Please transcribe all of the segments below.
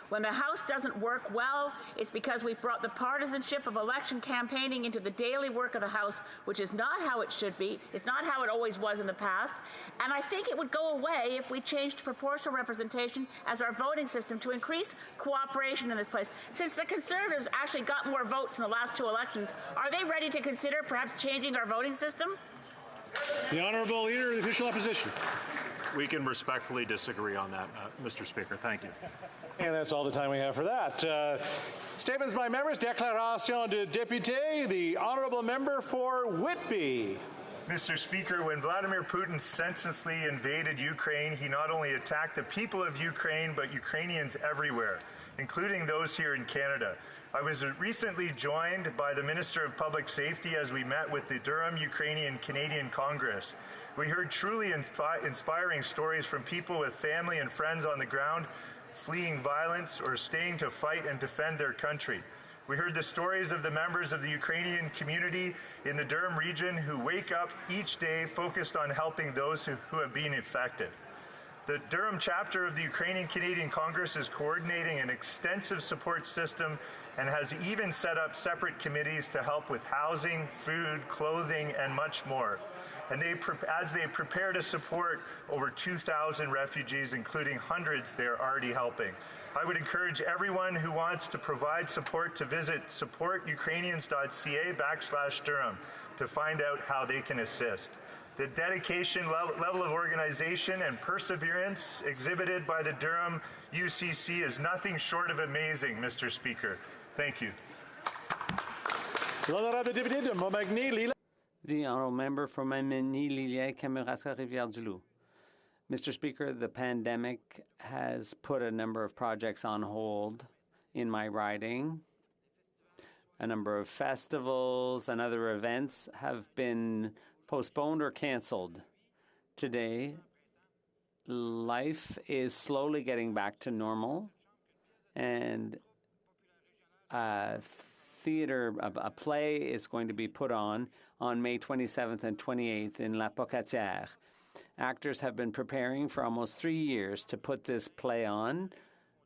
When the House doesn't work well, it's because we've brought the partisanship of election campaigning into the daily work of the House, which is not how it should be. It's not how it always was in the past. And I think it would go away if we changed proportional representation as our voting system to increase cooperation in this place. Since the Conservatives actually got more votes in the last 2 elections, are they ready to consider perhaps changing our voting system? The Honourable Leader of the Official Opposition. We can respectfully disagree on that, Mr. Speaker. Thank you. And that's all the time we have for that. Statements by members. Déclaration de député. The Honourable Member for Whitby. Mr. Speaker, when Vladimir Putin senselessly invaded Ukraine, he not only attacked the people of Ukraine, but Ukrainians everywhere, including those here in Canada. I was recently joined by the Minister of Public Safety as we met with the Durham Ukrainian-Canadian Congress. We heard truly inspiring stories from people with family and friends on the ground fleeing violence or staying to fight and defend their country. We heard the stories of the members of the Ukrainian community in the Durham region who wake up each day focused on helping those who have been affected. The Durham chapter of the Ukrainian-Canadian Congress is coordinating an extensive support system and has even set up separate committees to help with housing, food, clothing, and much more. And as they prepare to support over 2,000 refugees, including hundreds they're already helping. I would encourage everyone who wants to provide support to visit supportukrainians.ca/Durham to find out how they can assist. The dedication, level of organization, and perseverance exhibited by the Durham UCC is nothing short of amazing, Mr. Speaker. Thank you. The Honourable Member for Montmagny-Lillet, Kamouraska, Rivière-du-Loup. Mr. Speaker, the pandemic has put a number of projects on hold in my riding. A number of festivals and other events have been postponed or canceled. Today, life is slowly getting back to normal, and a play is going to be put on May 27th and 28th in La Pocatière. Actors have been preparing for almost 3 years to put this play on,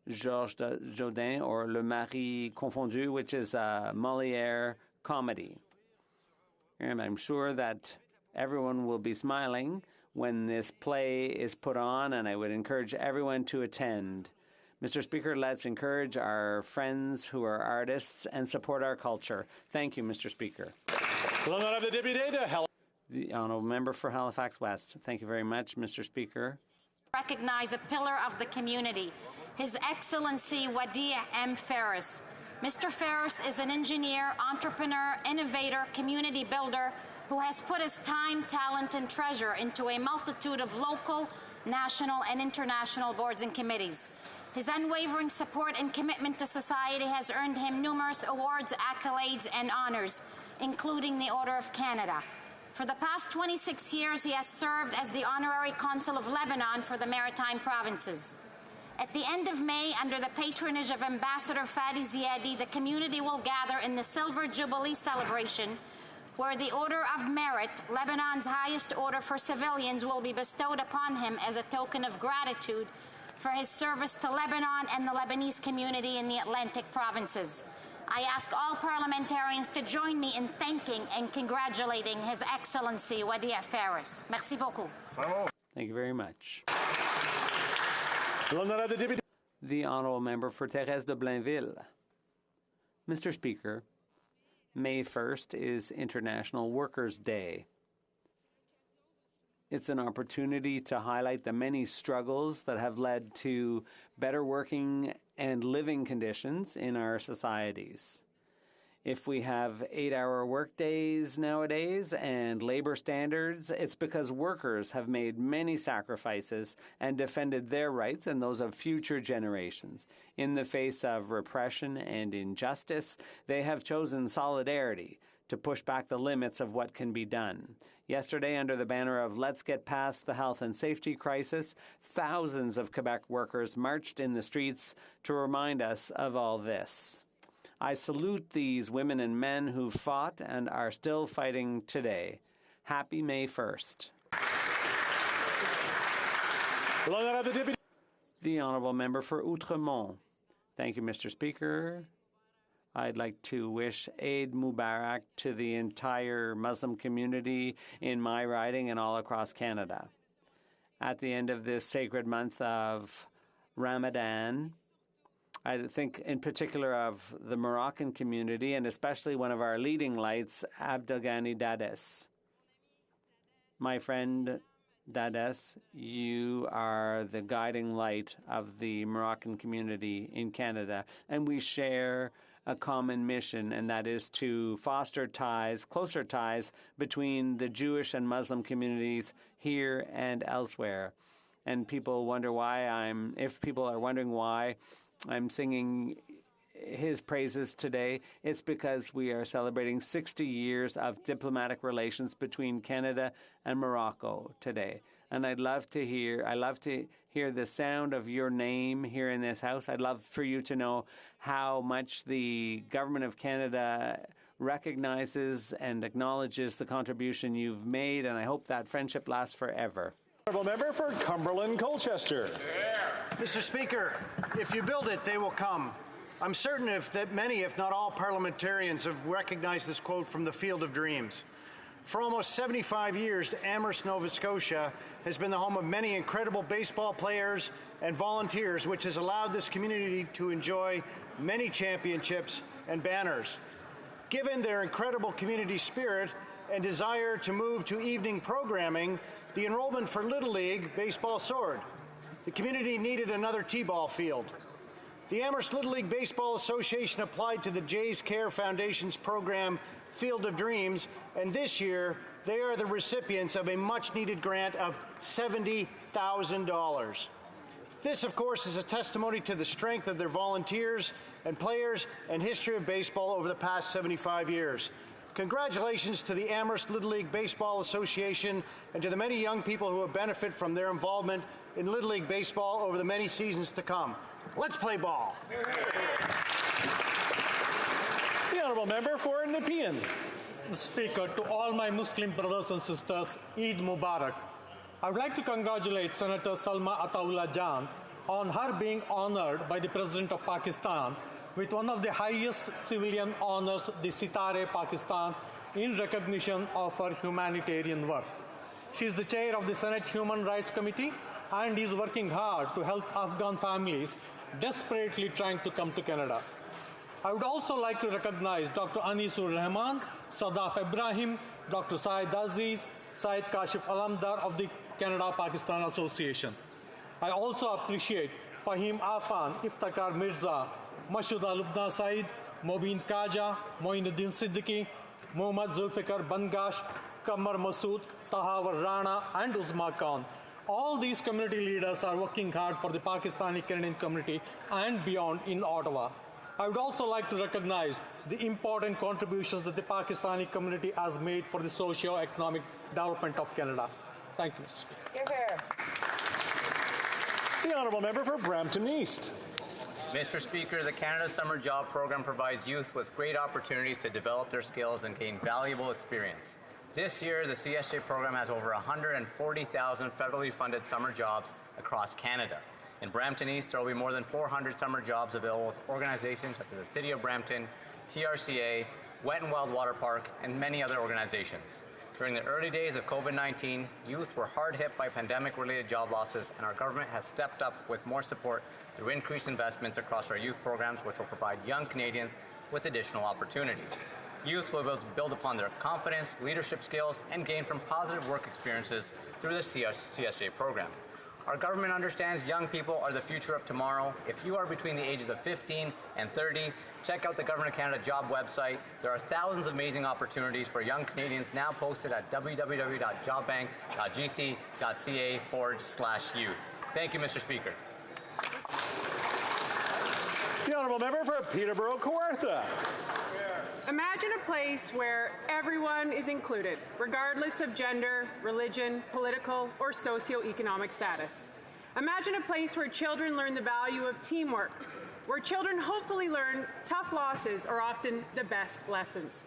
Georges Jodin, or Le Mari Confondu, which is a Molière comedy. And I'm sure that everyone will be smiling when this play is put on, and I would encourage everyone to attend. Mr. Speaker, let's encourage our friends who are artists and support our culture. Thank you, Mr. Speaker. The Honourable Member for Halifax West. Thank you very much, Mr. Speaker. Recognize a pillar of the community, His Excellency Wadia M. Ferris. Mr. Ferris is an engineer, entrepreneur, innovator, community builder who has put his time, talent, and treasure into a multitude of local, national, and international boards and committees. His unwavering support and commitment to society has earned him numerous awards, accolades, and honors, including the Order of Canada. For the past 26 years, he has served as the Honorary Consul of Lebanon for the Maritime Provinces. At the end of May, under the patronage of Ambassador Fadi Ziadi, the community will gather in the Silver Jubilee celebration, where the Order of Merit, Lebanon's highest order for civilians, will be bestowed upon him as a token of gratitude for his service to Lebanon and the Lebanese community in the Atlantic provinces. I ask all parliamentarians to join me in thanking and congratulating His Excellency Wadia Ferris. Merci beaucoup. Thank you very much. The Honourable Member for Thérèse de Blainville. Mr. Speaker, May 1st is International Workers' Day. It's an opportunity to highlight the many struggles that have led to better working and living conditions in our societies. If we have 8-hour workdays nowadays and labor standards, it's because workers have made many sacrifices and defended their rights and those of future generations. In the face of repression and injustice, they have chosen solidarity to push back the limits of what can be done. Yesterday, under the banner of Let's Get Past the Health and Safety Crisis, thousands of Quebec workers marched in the streets to remind us of all this. I salute these women and men who fought and are still fighting today. Happy May 1st. The Honourable Member for Outremont. Thank you, Mr. Speaker. I'd like to wish Eid Mubarak to the entire Muslim community in my riding and all across Canada. At the end of this sacred month of Ramadan, I think in particular of the Moroccan community and especially one of our leading lights, Abdelghani Dades. My friend Dades, you are the guiding light of the Moroccan community in Canada, and we share a common mission, and that is to foster ties, closer ties between the Jewish and Muslim communities here and elsewhere. And people wonder why if people are wondering why I'm singing his praises today, it's because we are celebrating 60 years of diplomatic relations between Canada and Morocco today. And I love to hear the sound of your name here in this house. I'd love for you to know how much the Government of Canada recognizes and acknowledges the contribution you've made, and I hope that friendship lasts forever. Honourable Member for Cumberland Colchester. Mr. Speaker, if you build it, they will come. I'm certain that many, if not all, parliamentarians have recognized this quote from the Field of Dreams. For almost 75 years, Amherst, Nova Scotia has been the home of many incredible baseball players and volunteers, which has allowed this community to enjoy many championships and banners. Given their incredible community spirit and desire to move to evening programming, the enrollment for Little League baseball soared. The community needed another T-ball field. The Amherst Little League Baseball Association applied to the Jays Care Foundation's program Field of Dreams, and this year they are the recipients of a much-needed grant of $70,000. This, of course, is a testimony to the strength of their volunteers and players and history of baseball over the past 75 years. Congratulations to the Amherst Little League Baseball Association and to the many young people who have benefited from their involvement in Little League Baseball over the many seasons to come. Let's play ball. The Honourable Member for Nepean. Speaker, to all my Muslim brothers and sisters, Eid Mubarak. I would like to congratulate Senator Salma Ataullah Jan on her being honored by the President of Pakistan with one of the highest civilian honors, the Sitare Pakistan, in recognition of her humanitarian work. She is the chair of the Senate Human Rights Committee and is working hard to help Afghan families desperately trying to come to Canada. I would also like to recognize Dr. Anisul Rahman, Sadaf Ibrahim, Dr. Syed Aziz, Syed Kashif Alamdar of the Canada-Pakistan Association. I also appreciate Fahim Afan, Iftikhar Mirza, Mashuda Lubna Said, Mobeen Kaja, Moinuddin Siddiqui, Muhammad Zulfikar Bangash, Kamar Masood, Tahawar Rana, and Uzma Khan. All these community leaders are working hard for the Pakistani Canadian community and beyond in Ottawa. I would also like to recognize the important contributions that the Pakistani community has made for the socio-economic development of Canada. Thank you, Mr. Speaker. Hear, hear. The Honourable Member for Brampton East. Mr. Speaker, the Canada Summer Job Program provides youth with great opportunities to develop their skills and gain valuable experience. This year, the CSJ program has over 140,000 federally funded summer jobs across Canada. In Brampton East, there will be more than 400 summer jobs available with organizations such as the City of Brampton, TRCA, Wet and Wild Water Park, and many other organizations. During the early days of COVID-19, youth were hard hit by pandemic-related job losses, and our government has stepped up with more support through increased investments across our youth programs, which will provide young Canadians with additional opportunities. Youth will be able to build upon their confidence, leadership skills, and gain from positive work experiences through the CSJ program. Our government understands young people are the future of tomorrow. If you are between the ages of 15 and 30, check out the Government of Canada job website. There are thousands of amazing opportunities for young Canadians now posted at www.jobbank.gc.ca/youth. Thank you, Mr. Speaker. The Honourable Member for Peterborough-Kawartha. Imagine a place where everyone is included, regardless of gender, religion, political, or socioeconomic status. Imagine a place where children learn the value of teamwork, where children hopefully learn tough losses are often the best lessons.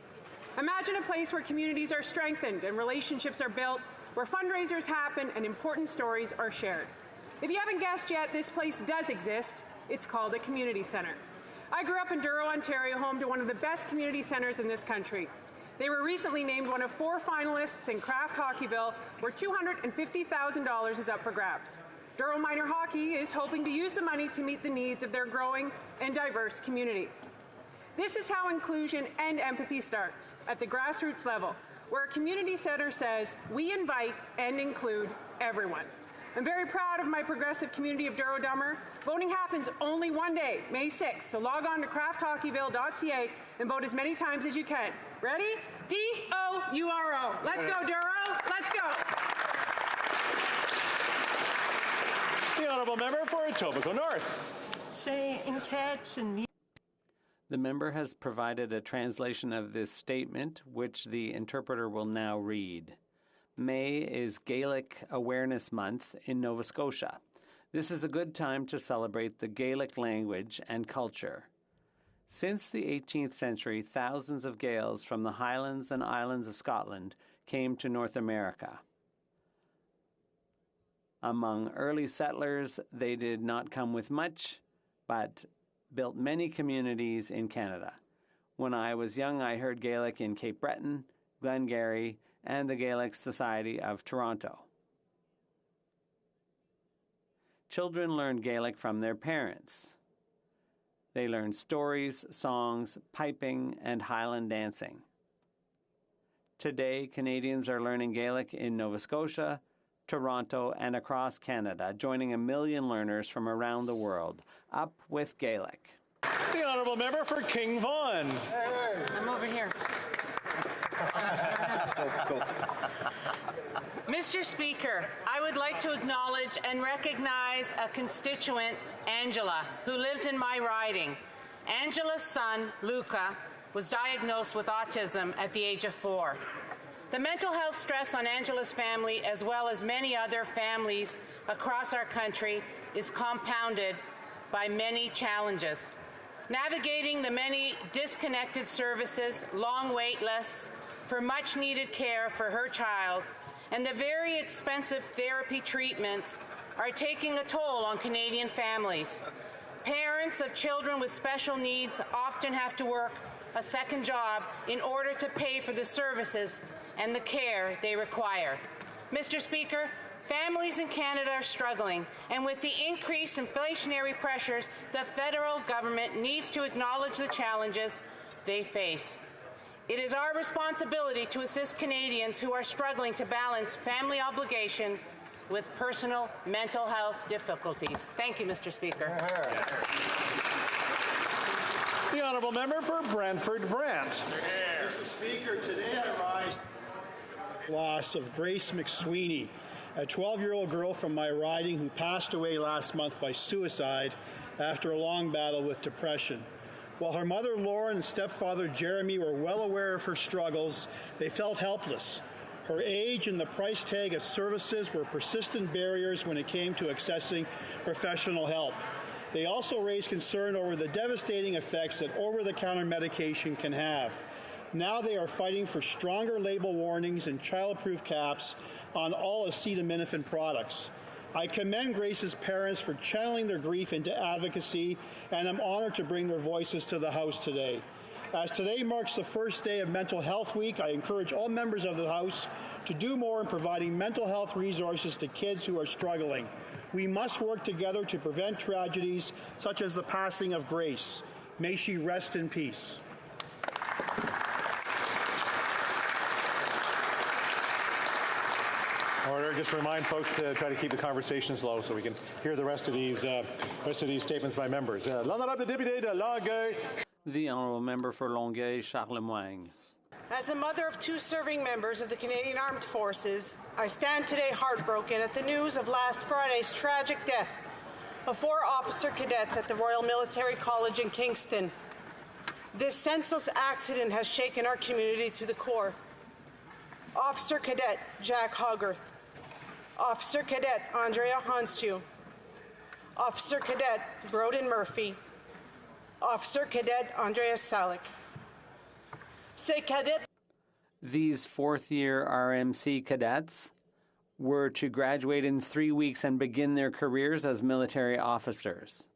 Imagine a place where communities are strengthened and relationships are built, where fundraisers happen and important stories are shared. If you haven't guessed yet, this place does exist. It's called a community centre. I grew up in Douro, Ontario, home to one of the best community centres in this country. They were recently named one of 4 finalists in Craft Hockeyville, where $250,000 is up for grabs. Douro Minor Hockey is hoping to use the money to meet the needs of their growing and diverse community. This is how inclusion and empathy starts, at the grassroots level, where a community centre says, we invite and include everyone. I'm very proud of my progressive community of Douro Dummer. Voting happens only one day, May 6th, so log on to crafthockeyville.ca and vote as many times as you can. Ready? D-O-U-R-O. Let's go, Douro. Let's go. The Honourable Member for Etobicoke North. The member has provided a translation of this statement, which the interpreter will now read. May is Gaelic Awareness Month in Nova Scotia. This is a good time to celebrate the Gaelic language and culture. Since the 18th century, thousands of Gaels from the Highlands and Islands of Scotland came to North America. Among early settlers, they did not come with much, but built many communities in Canada. When I was young, I heard Gaelic in Cape Breton, Glengarry, and the Gaelic Society of Toronto. Children learned Gaelic from their parents. They learned stories, songs, piping, and Highland dancing. Today, Canadians are learning Gaelic in Nova Scotia, Toronto, and across Canada, joining 1 million learners from around the world. Up with Gaelic. The Honourable Member for King Vaughan. I'm over here. Mr. Speaker, I would like to acknowledge and recognize a constituent, Angela, who lives in my riding. Angela's son, Luca, was diagnosed with autism at the age of 4. The mental health stress on Angela's family, as well as many other families across our country, is compounded by many challenges. Navigating the many disconnected services, long wait lists for much-needed care for her child, and the very expensive therapy treatments are taking a toll on Canadian families. Parents of children with special needs often have to work a second job in order to pay for the services and the care they require. Mr. Speaker, families in Canada are struggling, and with the increased inflationary pressures, the federal government needs to acknowledge the challenges they face. It is our responsibility to assist Canadians who are struggling to balance family obligation with personal mental health difficulties. Thank you, Mr. Speaker. The Honourable Member for Brantford Brant. Mr. Speaker, today I rise loss of Grace McSweeney, a 12-year-old girl from my riding who passed away last month by suicide after a long battle with depression. While her mother Lauren and stepfather Jeremy were well aware of her struggles, they felt helpless. Her age and the price tag of services were persistent barriers when it came to accessing professional help. They also raised concern over the devastating effects that over-the-counter medication can have. Now they are fighting for stronger label warnings and child-proof caps on all acetaminophen products. I commend Grace's parents for channeling their grief into advocacy, and I'm honored to bring their voices to the House today. As today marks the first day of Mental Health Week, I encourage all members of the House to do more in providing mental health resources to kids who are struggling. We must work together to prevent tragedies such as the passing of Grace. May she rest in peace. Order. Just remind folks to try to keep the conversations low so we can hear the rest of these statements by members. L'honorable député de Longueuil. The Honourable Member for Longueuil, Charlemagne. As the mother of 2 serving members of the Canadian Armed Forces, I stand today heartbroken at the news of last Friday's tragic death of 4 officer cadets at the Royal Military College in Kingston. This senseless accident has shaken our community to the core. Officer Cadet Jack Hogarth, Officer Cadet Andrea Hanshew, Officer Cadet Broden Murphy, Officer Cadet Andreas Salik. Ces cadets. These 4th-year RMC cadets were to graduate in 3 weeks and begin their careers as military officers.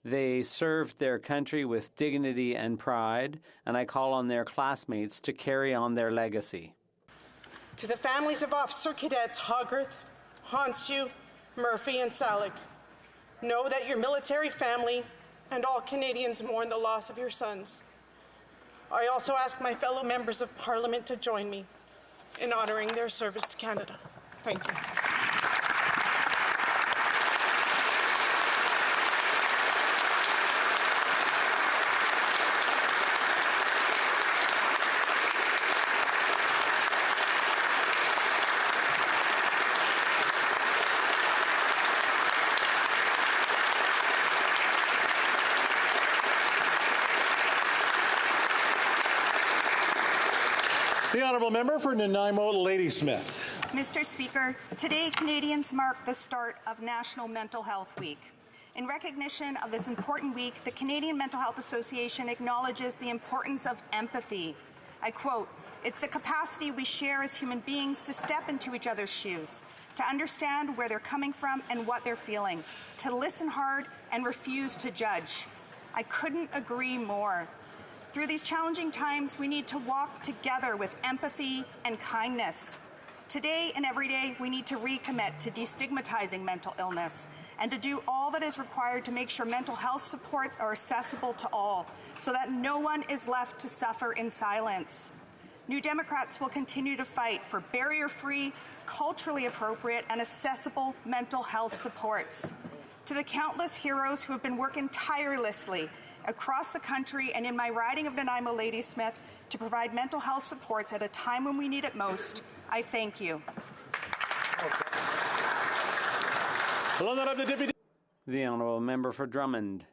They served their country with dignity and pride, and I call on their classmates to carry on their legacy. To the families of Officer Cadets Hogarth, Honshu, Murphy, and Salick, know that your military family and all Canadians mourn the loss of your sons. I also ask my fellow members of Parliament to join me in honoring their service to Canada. Thank you. The honourable member for Nanaimo Ladysmith. Mr. Speaker, today Canadians mark the start of National Mental Health Week. In recognition of this important week, the Canadian Mental Health Association acknowledges the importance of empathy. I quote, "It's the capacity we share as human beings to step into each other's shoes, to understand where they're coming from and what they're feeling, to listen hard and refuse to judge." I couldn't agree more. Through these challenging times, we need to walk together with empathy and kindness. Today and every day, we need to recommit to destigmatizing mental illness and to do all that is required to make sure mental health supports are accessible to all, so that no one is left to suffer in silence. New Democrats will continue to fight for barrier-free, culturally appropriate, and accessible mental health supports. To the countless heroes who have been working tirelessly across the country and in my riding of Nanaimo Ladysmith to provide mental health supports at a time when we need it most, I thank you. The honourable member for Drummond.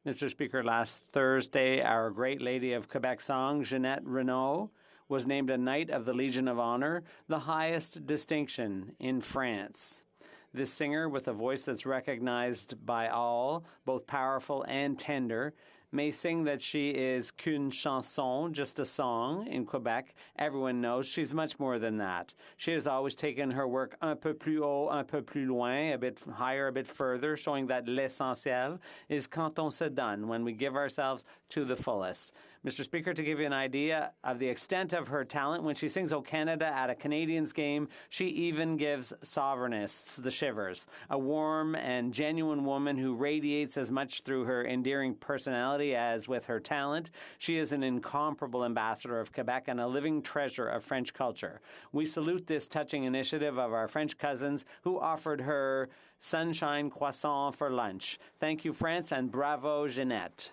Mr. Speaker, last Thursday, our Great Lady of Quebec song, Jeanette Renaud, was named a Knight of the Legion of Honour, the highest distinction in France. This singer, with a voice that's recognized by all, both powerful and tender, may sing that she is qu'une chanson, just a song. In Quebec, everyone knows she's much more than that. She has always taken her work un peu plus haut, un peu plus loin, a bit higher, a bit further, showing that l'essentiel is quand on se donne, when we give ourselves to the fullest. Mr. Speaker, to give you an idea of the extent of her talent, when she sings "O Canada" at a Canadians game, she even gives sovereignists the shivers. A warm and genuine woman who radiates as much through her endearing personality as with her talent. She is an incomparable ambassador of Quebec and a living treasure of French culture. We salute this touching initiative of our French cousins who offered her sunshine croissant for lunch. Thank you, France, and bravo, Jeanette.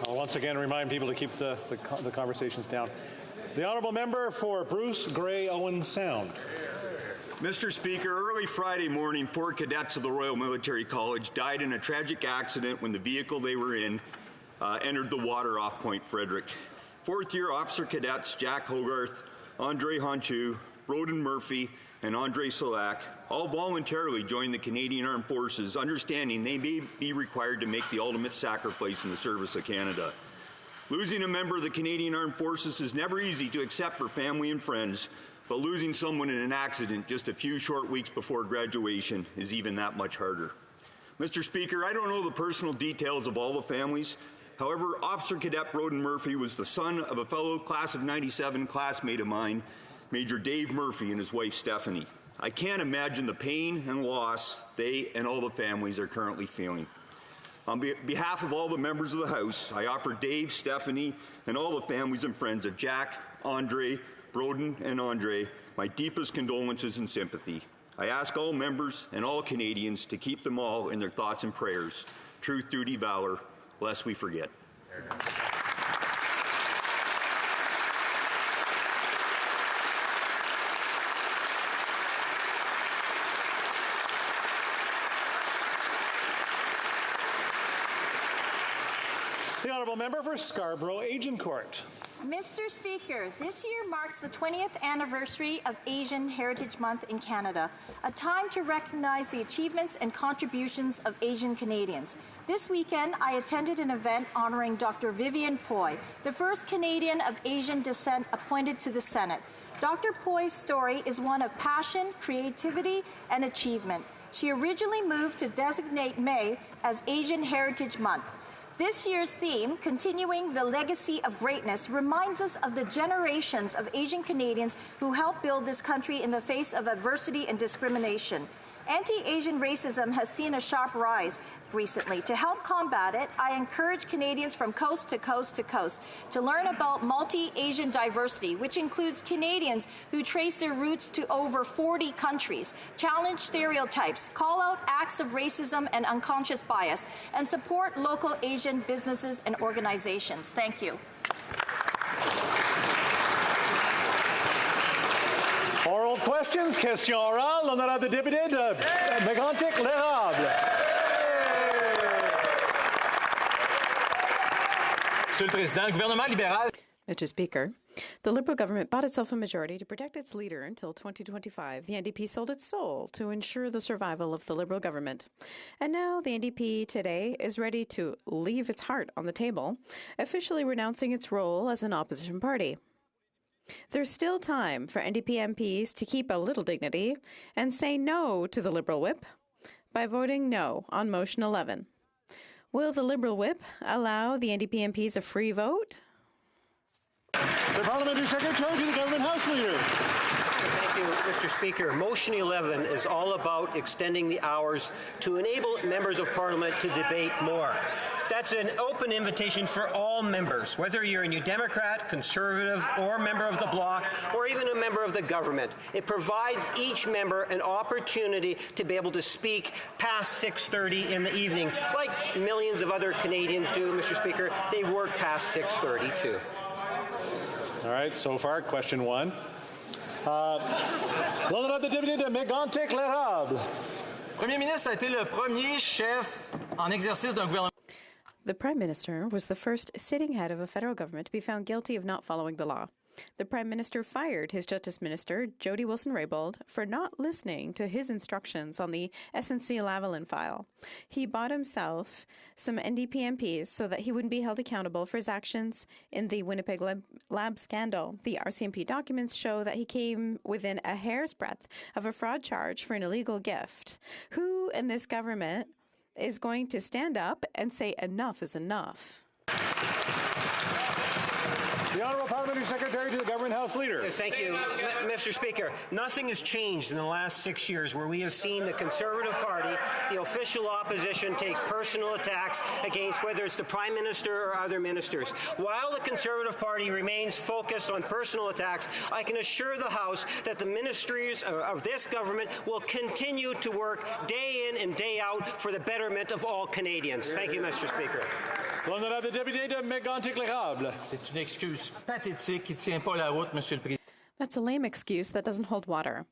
I'll once again remind people to keep the conversations down. The honourable member for Bruce Grey Owen Sound. Mr. Speaker, early Friday morning, 4 cadets of the Royal Military College died in a tragic accident when the vehicle they were in entered the water off Point Frederick. Fourth-year officer cadets Jack Hogarth, Andre Honshu, Roden Murphy, and Andre Solack all voluntarily joined the Canadian Armed Forces, understanding they may be required to make the ultimate sacrifice in the service of Canada. Losing a member of the Canadian Armed Forces is never easy to accept for family and friends, but losing someone in an accident just a few short weeks before graduation is even that much harder. Mr. Speaker, I don't know the personal details of all the families. However, Officer Cadet Roden Murphy was the son of a fellow class of '97 classmate of mine, Major Dave Murphy, and his wife Stephanie. I can't imagine the pain and loss they and all the families are currently feeling. On behalf of all the members of the House, I offer Dave, Stephanie, and all the families and friends of Jack, Andre, Roden, and Andre my deepest condolences and sympathy. I ask all members and all Canadians to keep them all in their thoughts and prayers. Truth, duty, valor, lest we forget. The honourable member for Scarborough Agincourt. Mr. Speaker, this year marks the 20th anniversary of Asian Heritage Month in Canada, a time to recognize the achievements and contributions of Asian Canadians. This weekend, I attended an event honoring Dr. Vivian Poy, the first Canadian of Asian descent appointed to the Senate. Dr. Poy's story is one of passion, creativity, and achievement. She originally moved to designate May as Asian Heritage Month. This year's theme, Continuing the Legacy of Greatness, reminds us of the generations of Asian Canadians who helped build this country in the face of adversity and discrimination. Anti-Asian racism has seen a sharp rise recently. To help combat it, I encourage Canadians from coast to coast to coast to learn about multi-Asian diversity, which includes Canadians who trace their roots to over 40 countries, challenge stereotypes, call out acts of racism and unconscious bias, and support local Asian businesses and organizations. Thank you. Oral questions, question orale, l'honorable député de Mégantic-l'Érable. Monsieur le Président, le gouvernement libéral. Mr. Speaker, the Liberal government bought itself a majority to protect its leader until 2025. The NDP sold its soul to ensure the survival of the Liberal government. And now the NDP today is ready to leave its heart on the table, officially renouncing its role as an opposition party. There's still time for NDP MPs to keep a little dignity and say no to the Liberal whip by voting no on motion 11. Will the Liberal whip allow the NDP MPs a free vote? The Parliamentary Secretary to the Government House Leader. Thank you, Mr. Speaker. Motion 11 is all about extending the hours to enable members of Parliament to debate more. That's an open invitation for all members, whether you're a New Democrat, Conservative, or member of the Bloc, or even a member of the government. It provides each member an opportunity to be able to speak past 6:30 in the evening, like millions of other Canadians do, Mr. Speaker. They work past 6:30 too. All right, so far, question one. L'honorable député de Mégantic-l'Érable. Premier ministre a été le premier chef en exercice d'un gouvernement. The Prime Minister was the first sitting head of a federal government to be found guilty of not following the law. The Prime Minister fired his Justice Minister, Jody Wilson-Raybould, for not listening to his instructions on the SNC-Lavalin file. He bought himself some NDP MPs so that he wouldn't be held accountable for his actions in the Winnipeg lab scandal. The RCMP documents show that he came within a hair's breadth of a fraud charge for an illegal gift. Who in this government is going to stand up and say enough is enough? The Honourable Parliamentary Secretary to the Government House Leader. Yes, thank you, Mr. Speaker. Nothing has changed in the last 6 years where we have seen the Conservative Party, the official opposition, take personal attacks against whether it's the Prime Minister or other ministers. While the Conservative Party remains focused on personal attacks, I can assure the House that the ministries of this government will continue to work day in and day out for the betterment of all Canadians. Thank you, Mr. Speaker. L'honorable député de Mégantic-l'Érable. C'est une excuse pathétique qui ne tient pas la route, Monsieur le Président. That's a lame excuse that doesn't hold water.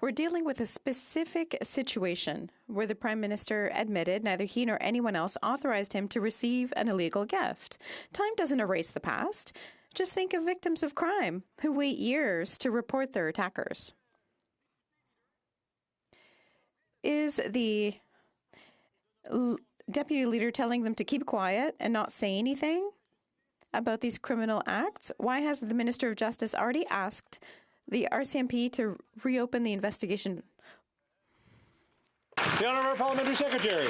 We're dealing with a specific situation where the Prime Minister admitted neither he nor anyone else authorized him to receive an illegal gift. Time doesn't erase the past. Just think of victims of crime who wait years to report their attackers. Is the Deputy Leader telling them to keep quiet and not say anything about these criminal acts? Why has the Minister of Justice already asked the RCMP to reopen the investigation? The Honourable Parliamentary Secretary.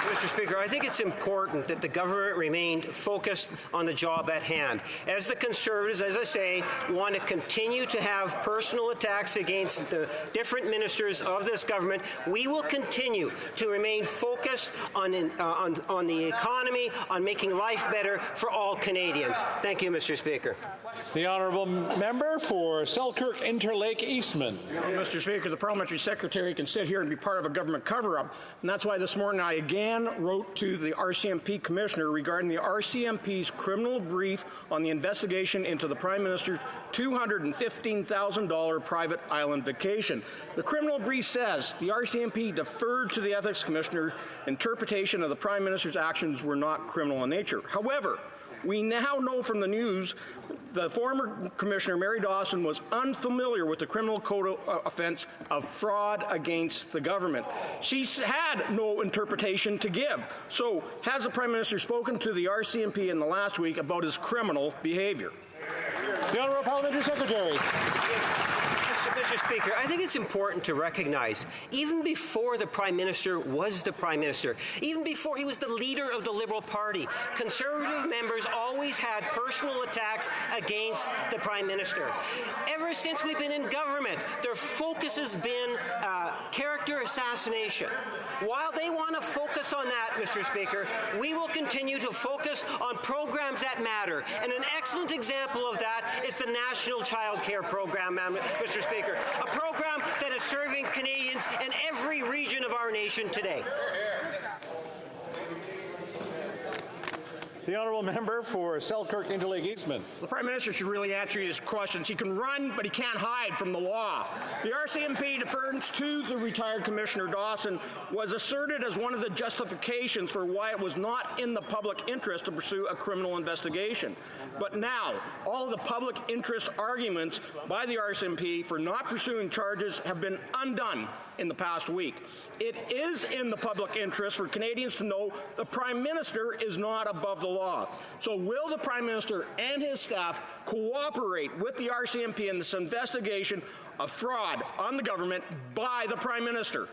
Mr. Speaker, I think it's important that the government remained focused on the job at hand. As the Conservatives, as I say, want to continue to have personal attacks against the different ministers of this government, we will continue to remain focused on the economy, on making life better for all Canadians. Thank you, Mr. Speaker. The Honourable Member for Selkirk Interlake Eastman. Mr. Speaker, the Parliamentary Secretary can sit here and be part of a government cover-up, and that's why this morning I again wrote to the RCMP Commissioner regarding the RCMP's criminal brief on the investigation into the Prime Minister's $215,000 private island vacation. The criminal brief says the RCMP deferred to the Ethics Commissioner's interpretation of the Prime Minister's actions were not criminal in nature. However, We now know from the news the former Commissioner, Mary Dawson, was unfamiliar with the criminal code offense of fraud against the government. She had no interpretation to give. So has the Prime Minister spoken to the RCMP in the last week about his criminal behavior? The Honourable Parliamentary Secretary. Yes. Mr. Speaker, I think it's important to recognize, even before the Prime Minister was the Prime Minister, even before he was the leader of the Liberal Party, Conservative members always had personal attacks against the Prime Minister. Ever since we've been in government, their focus has been character assassination. While they want to focus on that, Mr. Speaker, we will continue to focus on programs that matter. And an excellent example of that is the National Child Care Program, Mr. Speaker, a program that is serving Canadians in every region of our nation today. The Honourable Member for Selkirk Interlake Eastman. The Prime Minister should really answer these questions. He can run, but he can't hide from the law. The RCMP deference to the retired Commissioner Dawson was asserted as one of the justifications for why it was not in the public interest to pursue a criminal investigation. But now, all of the public interest arguments by the RCMP for not pursuing charges have been undone in the past week. It is in the public interest for Canadians to know the Prime Minister is not above the law. So will the Prime Minister and his staff cooperate with the RCMP in this investigation of fraud on the government by the Prime Minister?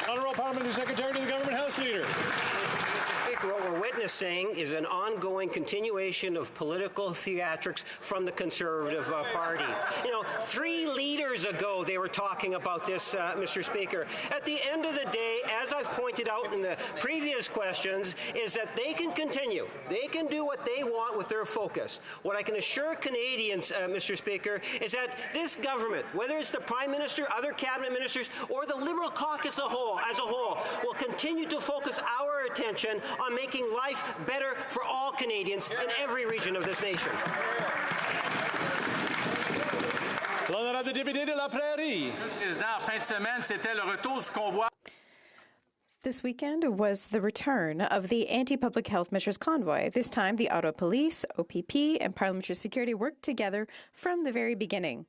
Honourable Parliamentary Secretary to the Government House Leader. Mr. Speaker, what we're witnessing is an ongoing continuation of political theatrics from the Conservative Party. You know, 3 leaders ago they were talking about this, Mr. Speaker. At the end of the day, as I've pointed out in the previous questions, is that they can continue. They can do what they want with their focus. What I can assure Canadians, Mr. Speaker, is that this government, whether it's the Prime Minister, other cabinet ministers, or the Liberal caucus as a whole, will continue to focus our attention on making life better for all Canadians in every region of this nation. L'honorable député de la Prairie. Président, fin de semaine, c'était le retour du convoi. This weekend was the return of the anti-public health measures convoy. This time, the Ottawa Police, OPP, and Parliamentary Security worked together from the very beginning.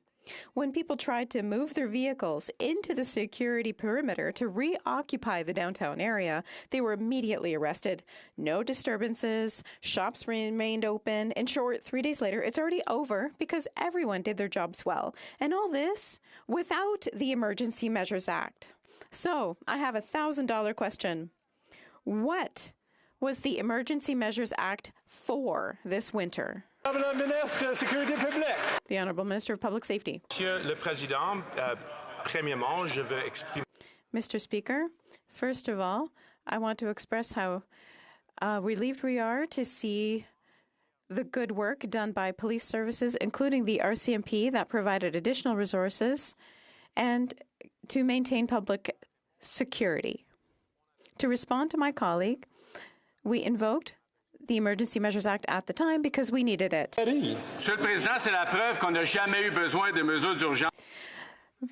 When people tried to move their vehicles into the security perimeter to reoccupy the downtown area, they were immediately arrested. No disturbances, shops remained open. In short, 3 days later, it's already over because everyone did their jobs well. And all this without the Emergency Measures Act. So, I have a $1,000 question. What was the Emergency Measures Act for this winter? The Honourable Minister of Public Safety. Monsieur le Président, premièrement, je veux exprimer. Mr. Speaker, first of all, I want to express how relieved we are to see the good work done by police services, including the RCMP that provided additional resources, and to maintain public security. To respond to my colleague, we invoked the Emergency Measures Act at the time because we needed it. Monsieur le Président, c'est la preuve qu'on n'a jamais eu besoin de mesures d'urgence.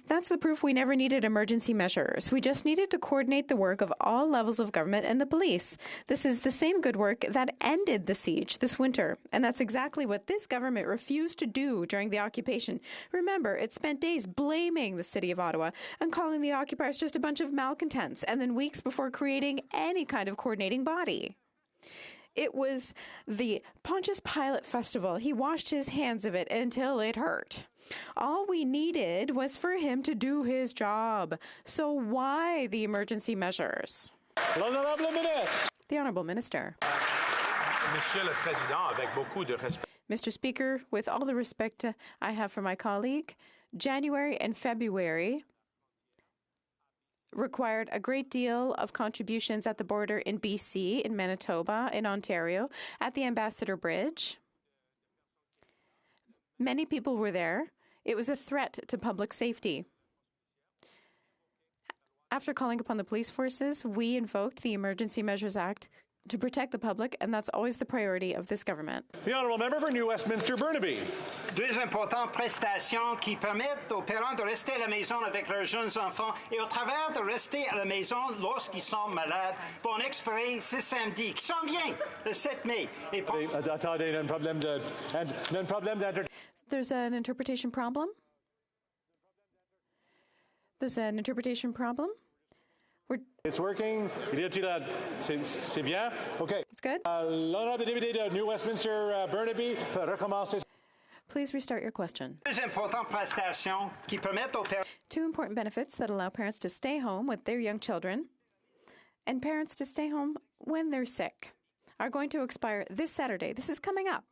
That's the proof we never needed emergency measures. We just needed to coordinate the work of all levels of government and the police. This is the same good work that ended the siege this winter. And that's exactly what this government refused to do during the occupation. Remember, it spent days blaming the city of Ottawa and calling the occupiers just a bunch of malcontents, and then weeks before creating any kind of coordinating body. It was the Pontius Pilate Festival. He washed his hands of it until it hurt. All we needed was for him to do his job. So why the emergency measures? The Honourable Minister. Monsieur le Président, avec beaucoup de respect. Mr. Speaker, with all the respect I have for my colleague, January and February required a great deal of contributions at the border in BC, in Manitoba, in Ontario, at the Ambassador Bridge. Many people were there. It was a threat to public safety. After calling upon the police forces, we invoked the Emergency Measures Act to protect the public, and that's always the priority of this government. The Honourable Member for New Westminster Burnaby. Deux importantes prestations qui permettent aux parents de rester à la maison avec leurs jeunes enfants et au travers de rester à la maison lorsqu'ils sont malades vont expirer ce samedi, qui s'en vient, le 7 mai. There's an interpretation problem? There's an interpretation problem? It's working. C'est bien. Okay. It's good. L'honorable député de New Westminster Burnaby peut recommencer. Please restart your question. Deux importantes prestations qui permettent aux parents. Two important benefits that allow parents to stay home with their young children and parents to stay home when they're sick are going to expire this Saturday. This is coming up.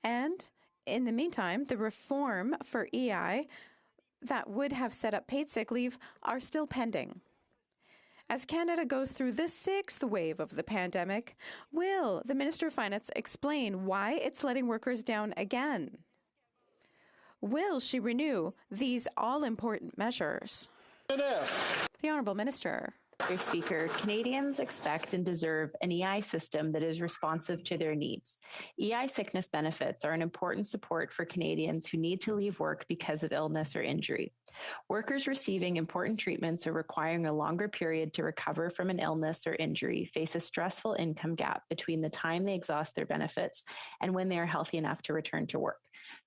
And in the meantime, the reform for EI that would have set up paid sick leave are still pending. As Canada goes through the sixth wave of the pandemic, will the Minister of Finance explain why it's letting workers down again? Will she renew these all-important measures? The Honourable Minister. Mr. Speaker, Canadians expect and deserve an EI system that is responsive to their needs. EI sickness benefits are an important support for Canadians who need to leave work because of illness or injury. Workers receiving important treatments or requiring a longer period to recover from an illness or injury face a stressful income gap between the time they exhaust their benefits and when they are healthy enough to return to work.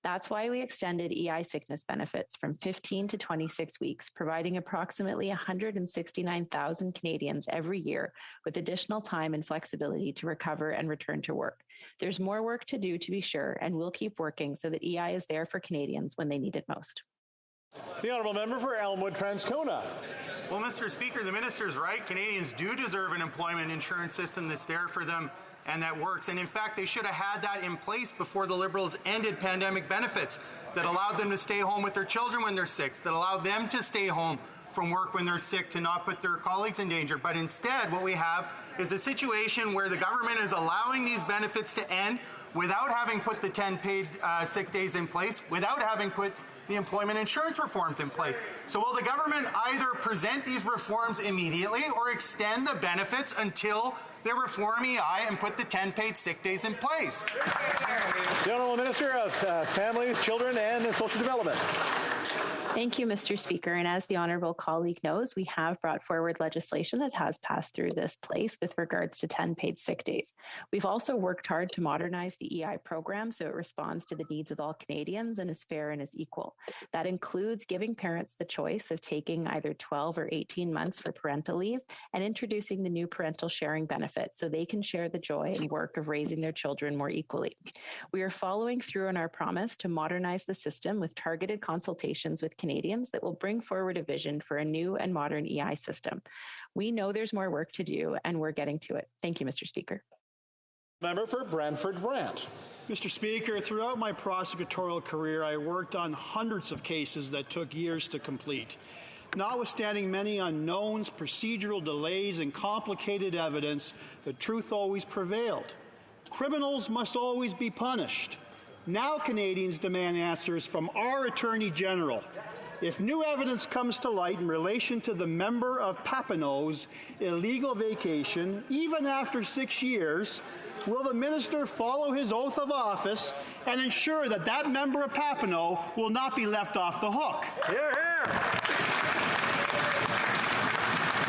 That's why we extended EI sickness benefits from 15 to 26 weeks, providing approximately 169,000 Canadians every year with additional time and flexibility to recover and return to work. There's more work to do, to be sure, and we'll keep working so that EI is there for Canadians when they need it most. The Honourable Member for Elmwood Transcona. Well, Mr. Speaker, the minister's right. Canadians do deserve an employment insurance system that's there for them and that works. And in fact, they should have had that in place before the Liberals ended pandemic benefits that allowed them to stay home with their children when they're sick, that allowed them to stay home from work when they're sick to not put their colleagues in danger. But instead, what we have is a situation where the government is allowing these benefits to end without having put the 10 paid sick days in place, without having put the employment insurance reforms in place. So will the government either present these reforms immediately or extend the benefits until they reform EI and put the 10 paid sick days in place? The Honourable Minister of Families, Children and Social Development. Thank you, Mr. Speaker. And as the honourable colleague knows, we have brought forward legislation that has passed through this place with regards to 10 paid sick days. We've also worked hard to modernize the EI program so it responds to the needs of all Canadians and is fair and is equal. That includes giving parents the choice of taking either 12 or 18 months for parental leave and introducing the new parental sharing benefit so they can share the joy and work of raising their children more equally. We are following through on our promise to modernize the system with targeted consultations with Canadians that will bring forward a vision for a new and modern EI system. We know there's more work to do, and we're getting to it. Thank you, Mr. Speaker. Member for Brantford Brant. Mr. Speaker, throughout my prosecutorial career, I worked on hundreds of cases that took years to complete. Notwithstanding many unknowns, procedural delays, and complicated evidence, the truth always prevailed. Criminals must always be punished. Now Canadians demand answers from our Attorney General. If new evidence comes to light in relation to the member of Papineau's illegal vacation, even after 6 years, will the minister follow his oath of office and ensure that that member of Papineau will not be left off the hook? Hear, hear.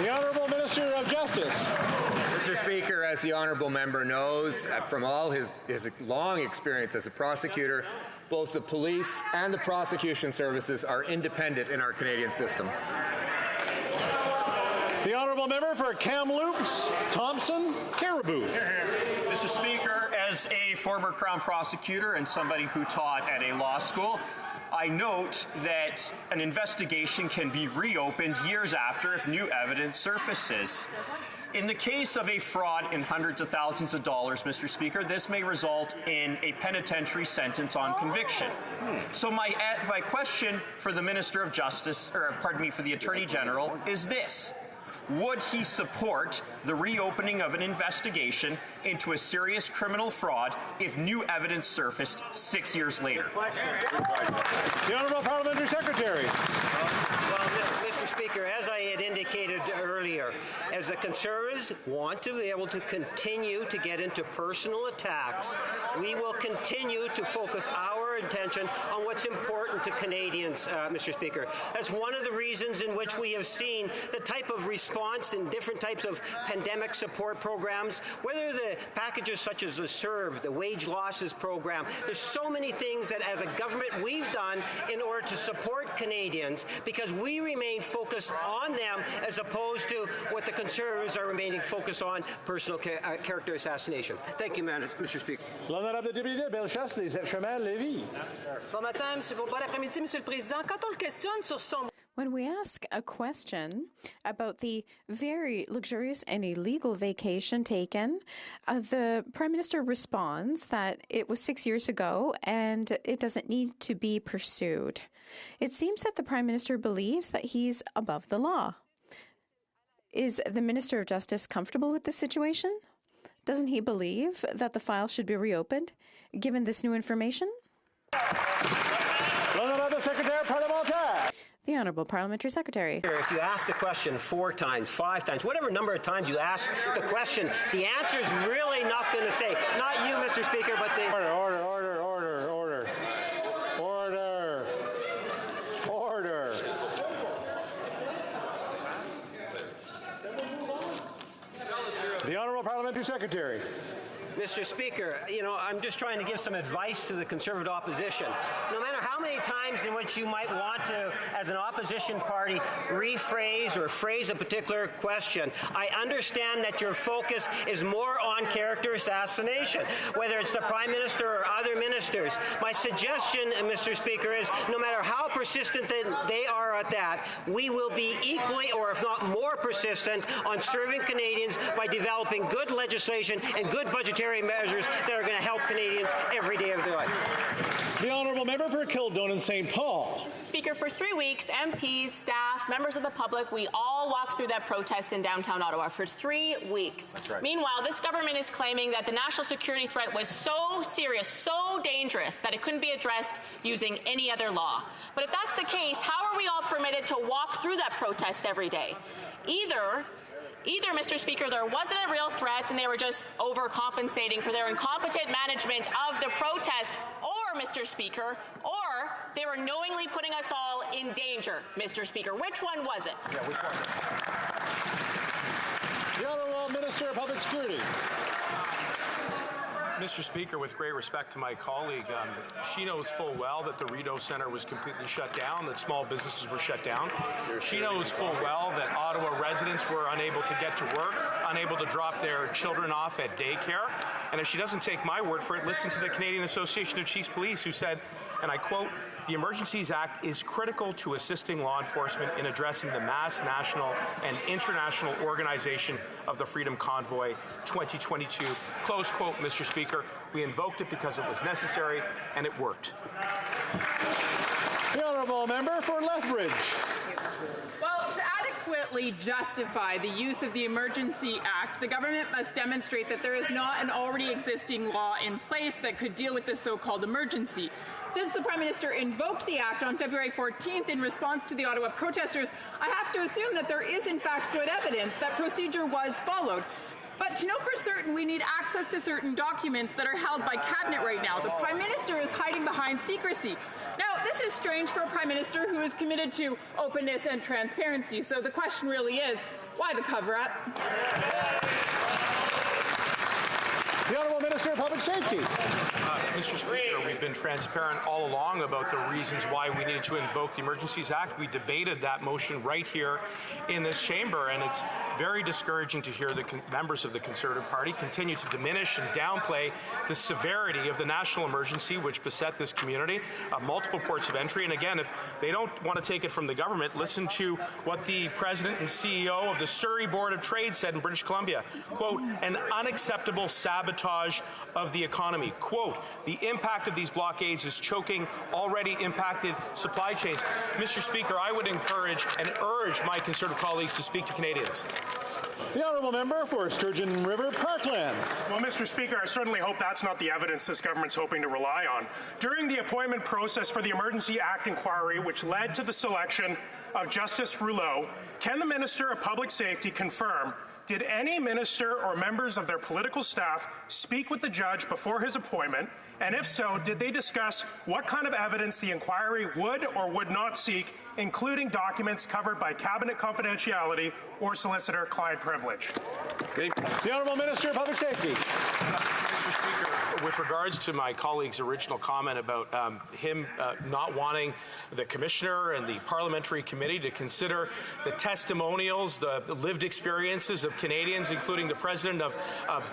The Honourable Minister of Justice. Mr. Speaker, as the honourable member knows, from all his long experience as a prosecutor, both the police and the prosecution services are independent in our Canadian system. The Honourable Member for Kamloops, Thompson, Caribou. Mr. Speaker, as a former Crown prosecutor and somebody who taught at a law school, I note that an investigation can be reopened years after if new evidence surfaces. In the case of a fraud in hundreds of thousands of dollars, Mr. Speaker, this may result in a penitentiary sentence on conviction. So my question for the Minister of Justice, or pardon me, for the Attorney General is this. Would he support the reopening of an investigation into a serious criminal fraud if new evidence surfaced 6 years later? The Honourable Parliamentary Secretary. Well, Mr. Speaker, as I had indicated earlier, as as the Conservatives want to be able to continue to get into personal attacks, we will continue to focus our attention on what's important to Canadians, Mr. Speaker. That's one of the reasons in which we have seen the type of response in different types of pandemic support programs, whether the packages such as the CERB, the wage losses program. There's so many things that as a government we've done in order to support Canadians because we remain focused on them as opposed to what the Conservatives are remaining focused on, personal character assassination. Thank you, Mr. Speaker. L'honorable député Bellechasse des Chemins Lévis. Bon matin, bon après-midi, Monsieur le Président. Quand on le questionne sur son... When we ask a question about the very luxurious and illegal vacation taken, the Prime Minister responds that it was 6 years ago and it doesn't need to be pursued. It seems that the Prime Minister believes that he's above the law. Is the Minister of Justice comfortable with this situation? Doesn't he believe that the file should be reopened, given this new information? L'honorable Secrétaire parlementaire. The Honourable Parliamentary Secretary. If you ask the question 4 times, 5 times, whatever number of times you ask the question, the answer is really not going to say, not you, Mr. Speaker, but the... Order. The Honourable Parliamentary Secretary. Mr. Speaker, I'm just trying to give some advice to the Conservative opposition. No matter how many times in which you might want to, as an opposition party, rephrase or phrase a particular question, I understand that your focus is more on character assassination, whether it's the Prime Minister or other ministers. My suggestion, Mr. Speaker, is no matter how persistent they are at that, we will be equally, or if not more persistent, on serving Canadians by developing good legislation and good budgetary measures that are going to help Canadians every day of their life. The Honourable Member for Kildonan and St. Paul. Speaker, for 3 weeks, MPs, staff, members of the public, we all walked through that protest in downtown Ottawa for 3 weeks. That's right. Meanwhile, this government is claiming that the national security threat was so serious, so dangerous, that it couldn't be addressed using any other law. But if that's the case, how are we all permitted to walk through that protest every day? Either, Mr. Speaker, there wasn't a real threat and they were just overcompensating for their incompetent management of the protest, or, Mr. Speaker, or they were knowingly putting us all in danger, Mr. Speaker. Which one was it? Yeah, which one? The Honourable Minister of Public Security. Mr. Speaker, with great respect to my colleague, she knows full well that the Rideau Centre was completely shut down, that small businesses were shut down. She knows full well that Ottawa residents were unable to get to work, unable to drop their children off at daycare. And if she doesn't take my word for it, listen to the Canadian Association of Chiefs Police, who said, and I quote, "The Emergencies Act is critical to assisting law enforcement in addressing the mass national and international organization of the Freedom Convoy 2022. Close quote, Mr. Speaker. We invoked it because it was necessary, and it worked. The Honourable Member for Lethbridge. Well, to adequately justify the use of the Emergency Act, the government must demonstrate that there is not an already existing law in place that could deal with this so-called emergency. Since the Prime Minister invoked the Act on February 14th in response to the Ottawa protesters, I have to assume that there is in fact good evidence that procedure was followed. But to know for certain, we need access to certain documents that are held by Cabinet right now. The Prime Minister is hiding behind secrecy. Now, this is strange for a Prime Minister who is committed to openness and transparency. So the question really is, why the cover-up? The Honourable Minister of Public Safety. Mr. Speaker, we've been transparent all along about the reasons why we needed to invoke the Emergencies Act. We debated that motion right here in this chamber, and it's very discouraging to hear the members of the Conservative Party continue to diminish and downplay the severity of the national emergency which beset this community, multiple ports of entry. And again, if they don't want to take it from the government, listen to what the President and CEO of the Surrey Board of Trade said in British Columbia. Quote, "An unacceptable sabotage of the economy." Quote, "The impact of these blockades is choking already impacted supply chains." Mr. Speaker, I would encourage and urge my Conservative colleagues to speak to Canadians. The Honourable Member for Sturgeon River Parkland. Well, Mr. Speaker, I certainly hope that's not the evidence this government's hoping to rely on. During the appointment process for the Emergency Act inquiry, which led to the selection of Justice Rouleau, can the Minister of Public Safety confirm, did any minister or members of their political staff speak with the judge before his appointment? And if so, did they discuss what kind of evidence the inquiry would or would not seek, including documents covered by cabinet confidentiality or solicitor-client privilege? Okay. The Honourable Minister of Public Safety. Mr. Speaker, with regards to my colleague's original comment about him not wanting the Commissioner and the Parliamentary Committee to consider the testimonials, the lived experiences of Canadians, including the President of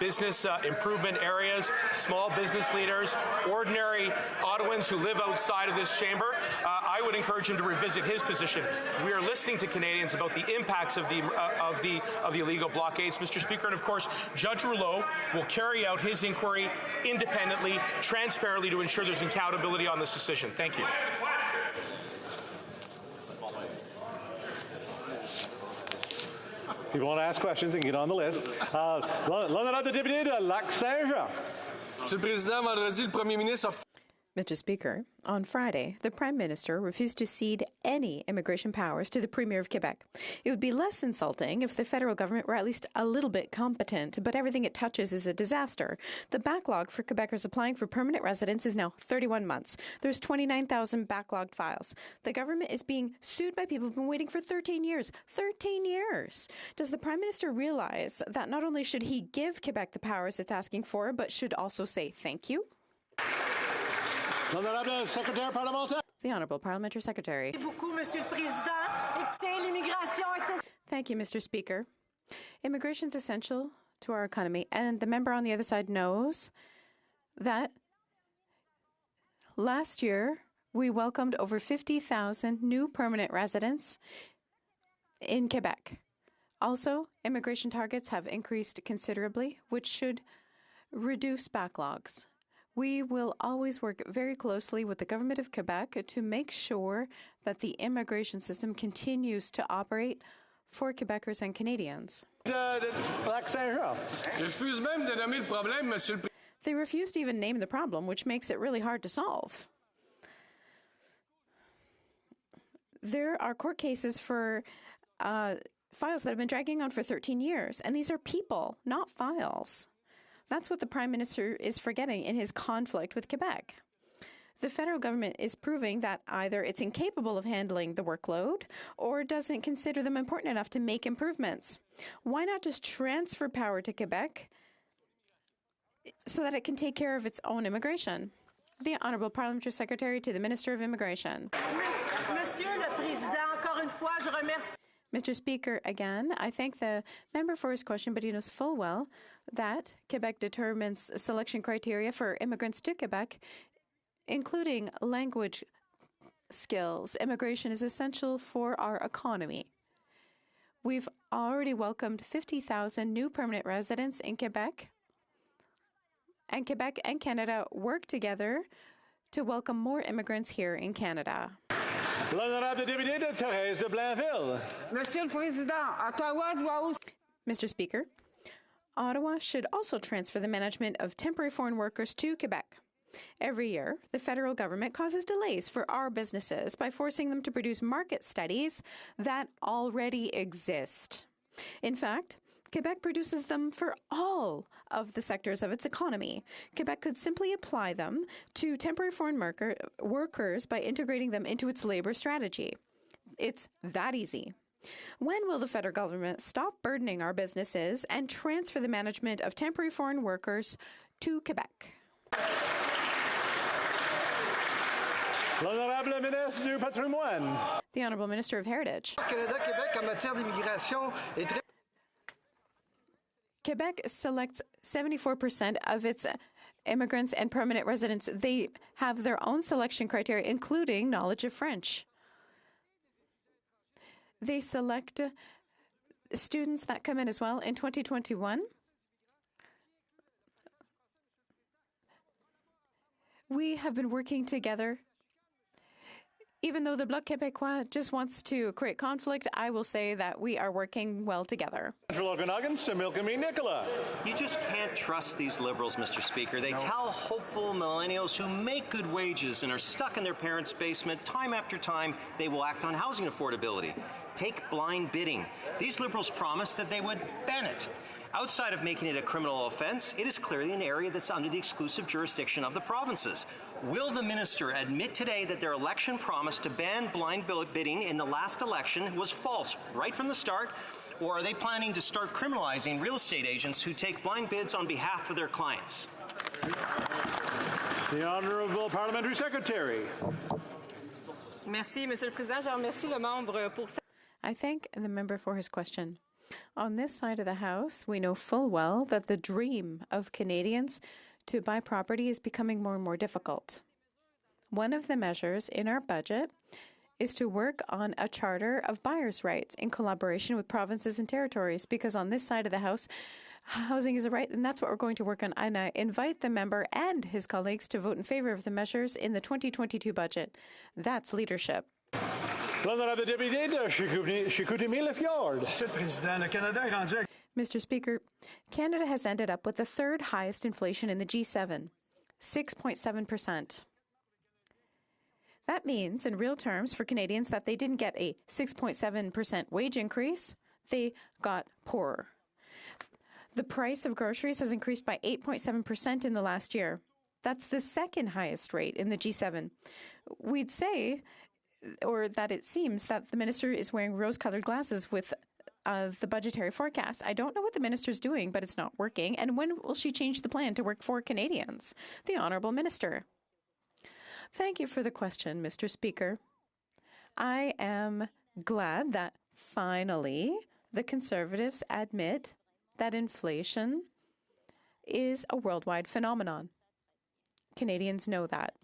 business improvement areas, small business leaders, ordinary Ottawans who live outside of this chamber, I would encourage him to revisit his position. We are listening to Canadians about the impacts of the illegal blockades, Mr. Speaker, and of course, Judge Rouleau will carry out his inquiry independently, transparently, to ensure there's accountability on this decision. Thank you. People want to ask questions and get on the list. L'honorable député de Lac-Saint-Jean. Monsieur le Président, vendredi, le Premier ministre a... Mr. Speaker, on Friday, the Prime Minister refused to cede any immigration powers to the Premier of Quebec. It would be less insulting if the federal government were at least a little bit competent, but everything it touches is a disaster. The backlog for Quebecers applying for permanent residence is now 31 months. There's 29,000 backlogged files. The government is being sued by people who've been waiting for 13 years. 13 years! Does the Prime Minister realize that not only should he give Quebec the powers it's asking for, but should also say thank you? L'honorable Secrétaire parlementaire. The Honourable Parliamentary Secretary. Thank you, Mr. Speaker. Immigration is essential to our economy, and the member on the other side knows that last year we welcomed over 50,000 new permanent residents in Quebec. Also, immigration targets have increased considerably, which should reduce backlogs. We will always work very closely with the Government of Quebec to make sure that the immigration system continues to operate for Quebecers and Canadians. They refuse to even name the problem, which makes it really hard to solve. There are court cases for files that have been dragging on for 13 years, and these are people, not files. That's what the Prime Minister is forgetting in his conflict with Quebec. The federal government is proving that either it's incapable of handling the workload or doesn't consider them important enough to make improvements. Why not just transfer power to Quebec so that it can take care of its own immigration? The Honourable Parliamentary Secretary to the Minister of Immigration. Monsieur le Président, encore une fois, je remercie. Mr. Speaker, again, I thank the member for his question, but he knows full well that Quebec determines selection criteria for immigrants to Quebec, including language skills. Immigration is essential for our economy. We've already welcomed 50,000 new permanent residents in Quebec, and Quebec and Canada work together to welcome more immigrants here in Canada. L'honorable député de Thérèse de Blainville. Monsieur le Président, Ottawa doit aussi... Mr. Speaker, Ottawa should also transfer the management of temporary foreign workers to Quebec. Every year, the federal government causes delays for our businesses by forcing them to produce market studies that already exist. In fact, Quebec produces them for all of the sectors of its economy. Quebec could simply apply them to temporary foreign workers by integrating them into its labor strategy. It's that easy. When will the federal government stop burdening our businesses and transfer the management of temporary foreign workers to Quebec? L'honorable ministre du Patrimoine. The Honourable Minister of Heritage. Quebec selects 74% of its immigrants and permanent residents. They have their own selection criteria, including knowledge of French. They select students that come in as well. In 2021, we have been working together Even though the Bloc Québécois just wants to create conflict, I will say that we are working well together. Central Okanagan, Similkameen Nicola. You just can't trust these Liberals, Mr. Speaker. They tell hopeful millennials who make good wages and are stuck in their parents' basement time after time they will act on housing affordability. Take blind bidding. These Liberals promised that they would ban it. Outside of making it a criminal offense, it is clearly an area that's under the exclusive jurisdiction of the provinces. Will the minister admit today that their election promise to ban blind bidding in the last election was false right from the start? Or are they planning to start criminalizing real estate agents who take blind bids on behalf of their clients? The Honourable Parliamentary Secretary. Merci, Monsieur le Président. Je remercie le membre pour sa... I thank the member for his question. On this side of the House, we know full well that the dream of Canadians to buy property is becoming more and more difficult. One of the measures in our budget is to work on a charter of buyer's rights in collaboration with provinces and territories, because on this side of the House, housing is a right, and that's what we're going to work on. And I invite the member and his colleagues to vote in favour of the measures in the 2022 budget. That's leadership. Mr. Speaker, Canada has ended up with the third highest inflation in the G7, 6.7%. That means, in real terms, for Canadians, that they didn't get a 6.7% wage increase, they got poorer. The price of groceries has increased by 8.7% in the last year. That's the second highest rate in the G7. We'd say, or that it seems, that the minister is wearing rose-colored glasses with the budgetary forecast. I don't know what the minister's doing, but it's not working. And when will she change the plan to work for Canadians? The Honourable Minister. Thank you for the question, Mr. Speaker. I am glad that finally the Conservatives admit that inflation is a worldwide phenomenon. Canadians know that.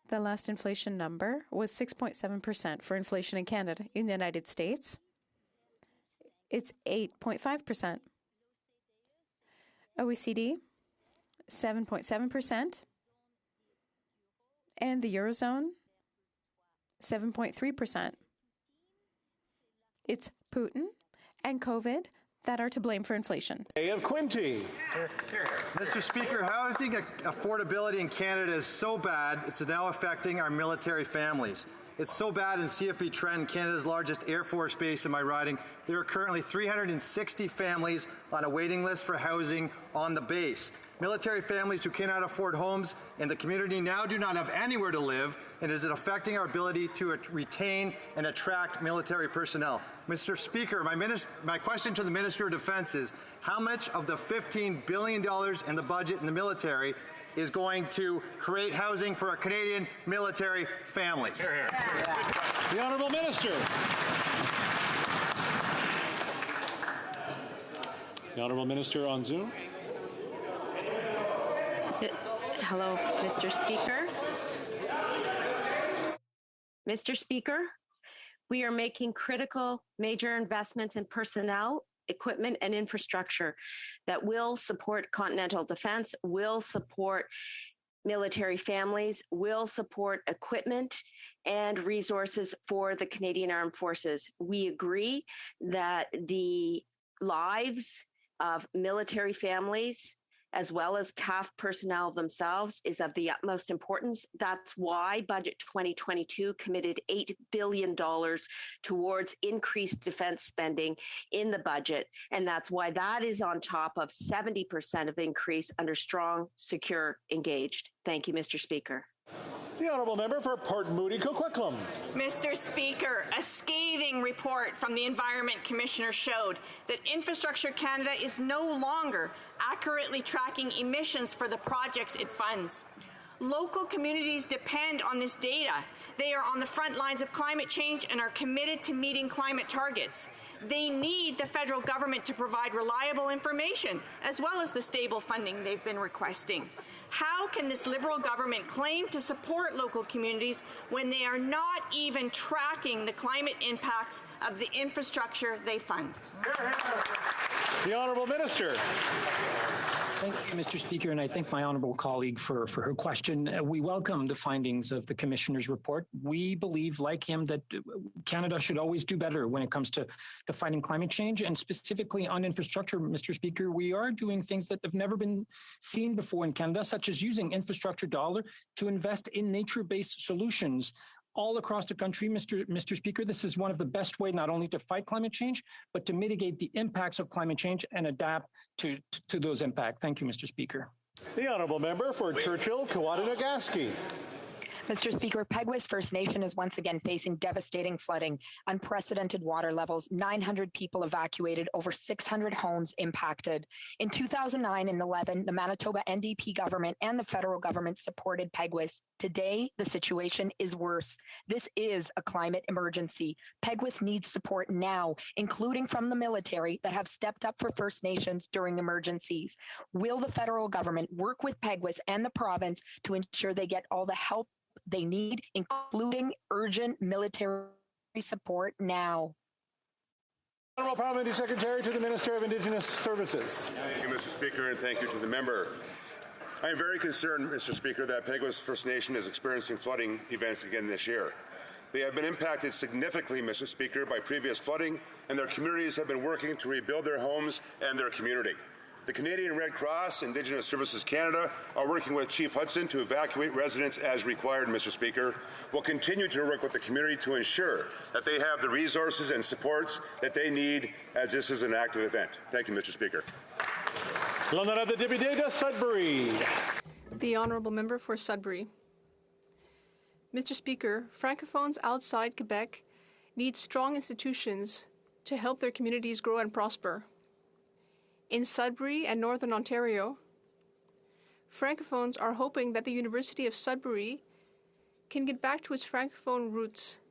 The last inflation number was 6.7% for inflation in Canada. In the United States, it's 8.5%. OECD, 7.7%. And the Eurozone, 7.3%. It's Putin and COVID that are to blame for inflation. Of Quinty. Mr. Speaker, housing affordability in Canada is so bad, it's now affecting our military families. It's so bad in CFB Trenton, Canada's largest Air Force base in my riding. There are currently 360 families on a waiting list for housing on the base. Military families who cannot afford homes in the community now do not have anywhere to live, and is it affecting our ability to retain and attract military personnel? Mr. Speaker, my question to the Minister of Defence is, how much of the $15 billion in the budget in the military is going to create housing for our Canadian military families? Hear, hear. The Honourable Minister. The Honourable Minister on Zoom. Hello, Mr. Speaker. Mr. Speaker, we are making critical major investments in personnel, equipment, and infrastructure that will support continental defense, will support military families, will support equipment and resources for the Canadian Armed Forces. We agree that the lives of military families as well as CAF personnel themselves is of the utmost importance. That's why Budget 2022 committed $8 billion towards increased defense spending in the budget. And that's why that is on top of 70% of increase under strong, secure, engaged. Thank you, Mr. Speaker. The Honourable Member for Port Moody Coquitlam. Mr. Speaker, a scathing report from the Environment Commissioner showed that Infrastructure Canada is no longer accurately tracking emissions for the projects it funds. Local communities depend on this data. They are on the front lines of climate change and are committed to meeting climate targets. They need the federal government to provide reliable information, as well as the stable funding they've been requesting. How can this Liberal government claim to support local communities when they are not even tracking the climate impacts of the infrastructure they fund? The Honourable Minister. Thank you, Mr. Speaker, and I thank my honourable colleague for her question. We welcome the findings of the Commissioner's report. We believe, like him, that Canada should always do better when it comes to fighting climate change, and specifically on infrastructure, Mr. Speaker. We are doing things that have never been seen before in Canada, such as using infrastructure dollar to invest in nature-based solutions all across the country, Mr. Speaker. This is one of the best ways not only to fight climate change, but to mitigate the impacts of climate change and adapt to those impacts. Thank you, Mr. Speaker. The honourable member for Churchill, Kawadanagasky. Mr. Speaker, Peguis First Nation is once again facing devastating flooding, unprecedented water levels, 900 people evacuated, over 600 homes impacted. In 2009 and 11, the Manitoba NDP government and the federal government supported Peguis. Today, the situation is worse. This is a climate emergency. Peguis needs support now, including from the military that have stepped up for First Nations during emergencies. Will the federal government work with Peguis and the province to ensure they get all the help they need, including urgent military support now? Honourable Parliamentary Secretary to the Minister of Indigenous Services. Thank you, Mr. Speaker, and thank you to the member. I am very concerned, Mr. Speaker, that Peguis First Nation is experiencing flooding events again this year. They have been impacted significantly, Mr. Speaker, by previous flooding, and their communities have been working to rebuild their homes and their community. The Canadian Red Cross, Indigenous Services Canada, are working with Chief Hudson to evacuate residents as required, Mr. Speaker. We'll continue to work with the community to ensure that they have the resources and supports that they need, as this is an active event. Thank you, Mr. Speaker. L'honorable député de Sudbury. The honourable member for Sudbury. Mr. Speaker, Francophones outside Quebec need strong institutions to help their communities grow and prosper. In Sudbury and Northern Ontario, Francophones are hoping that the University of Sudbury can get back to its Francophone roots.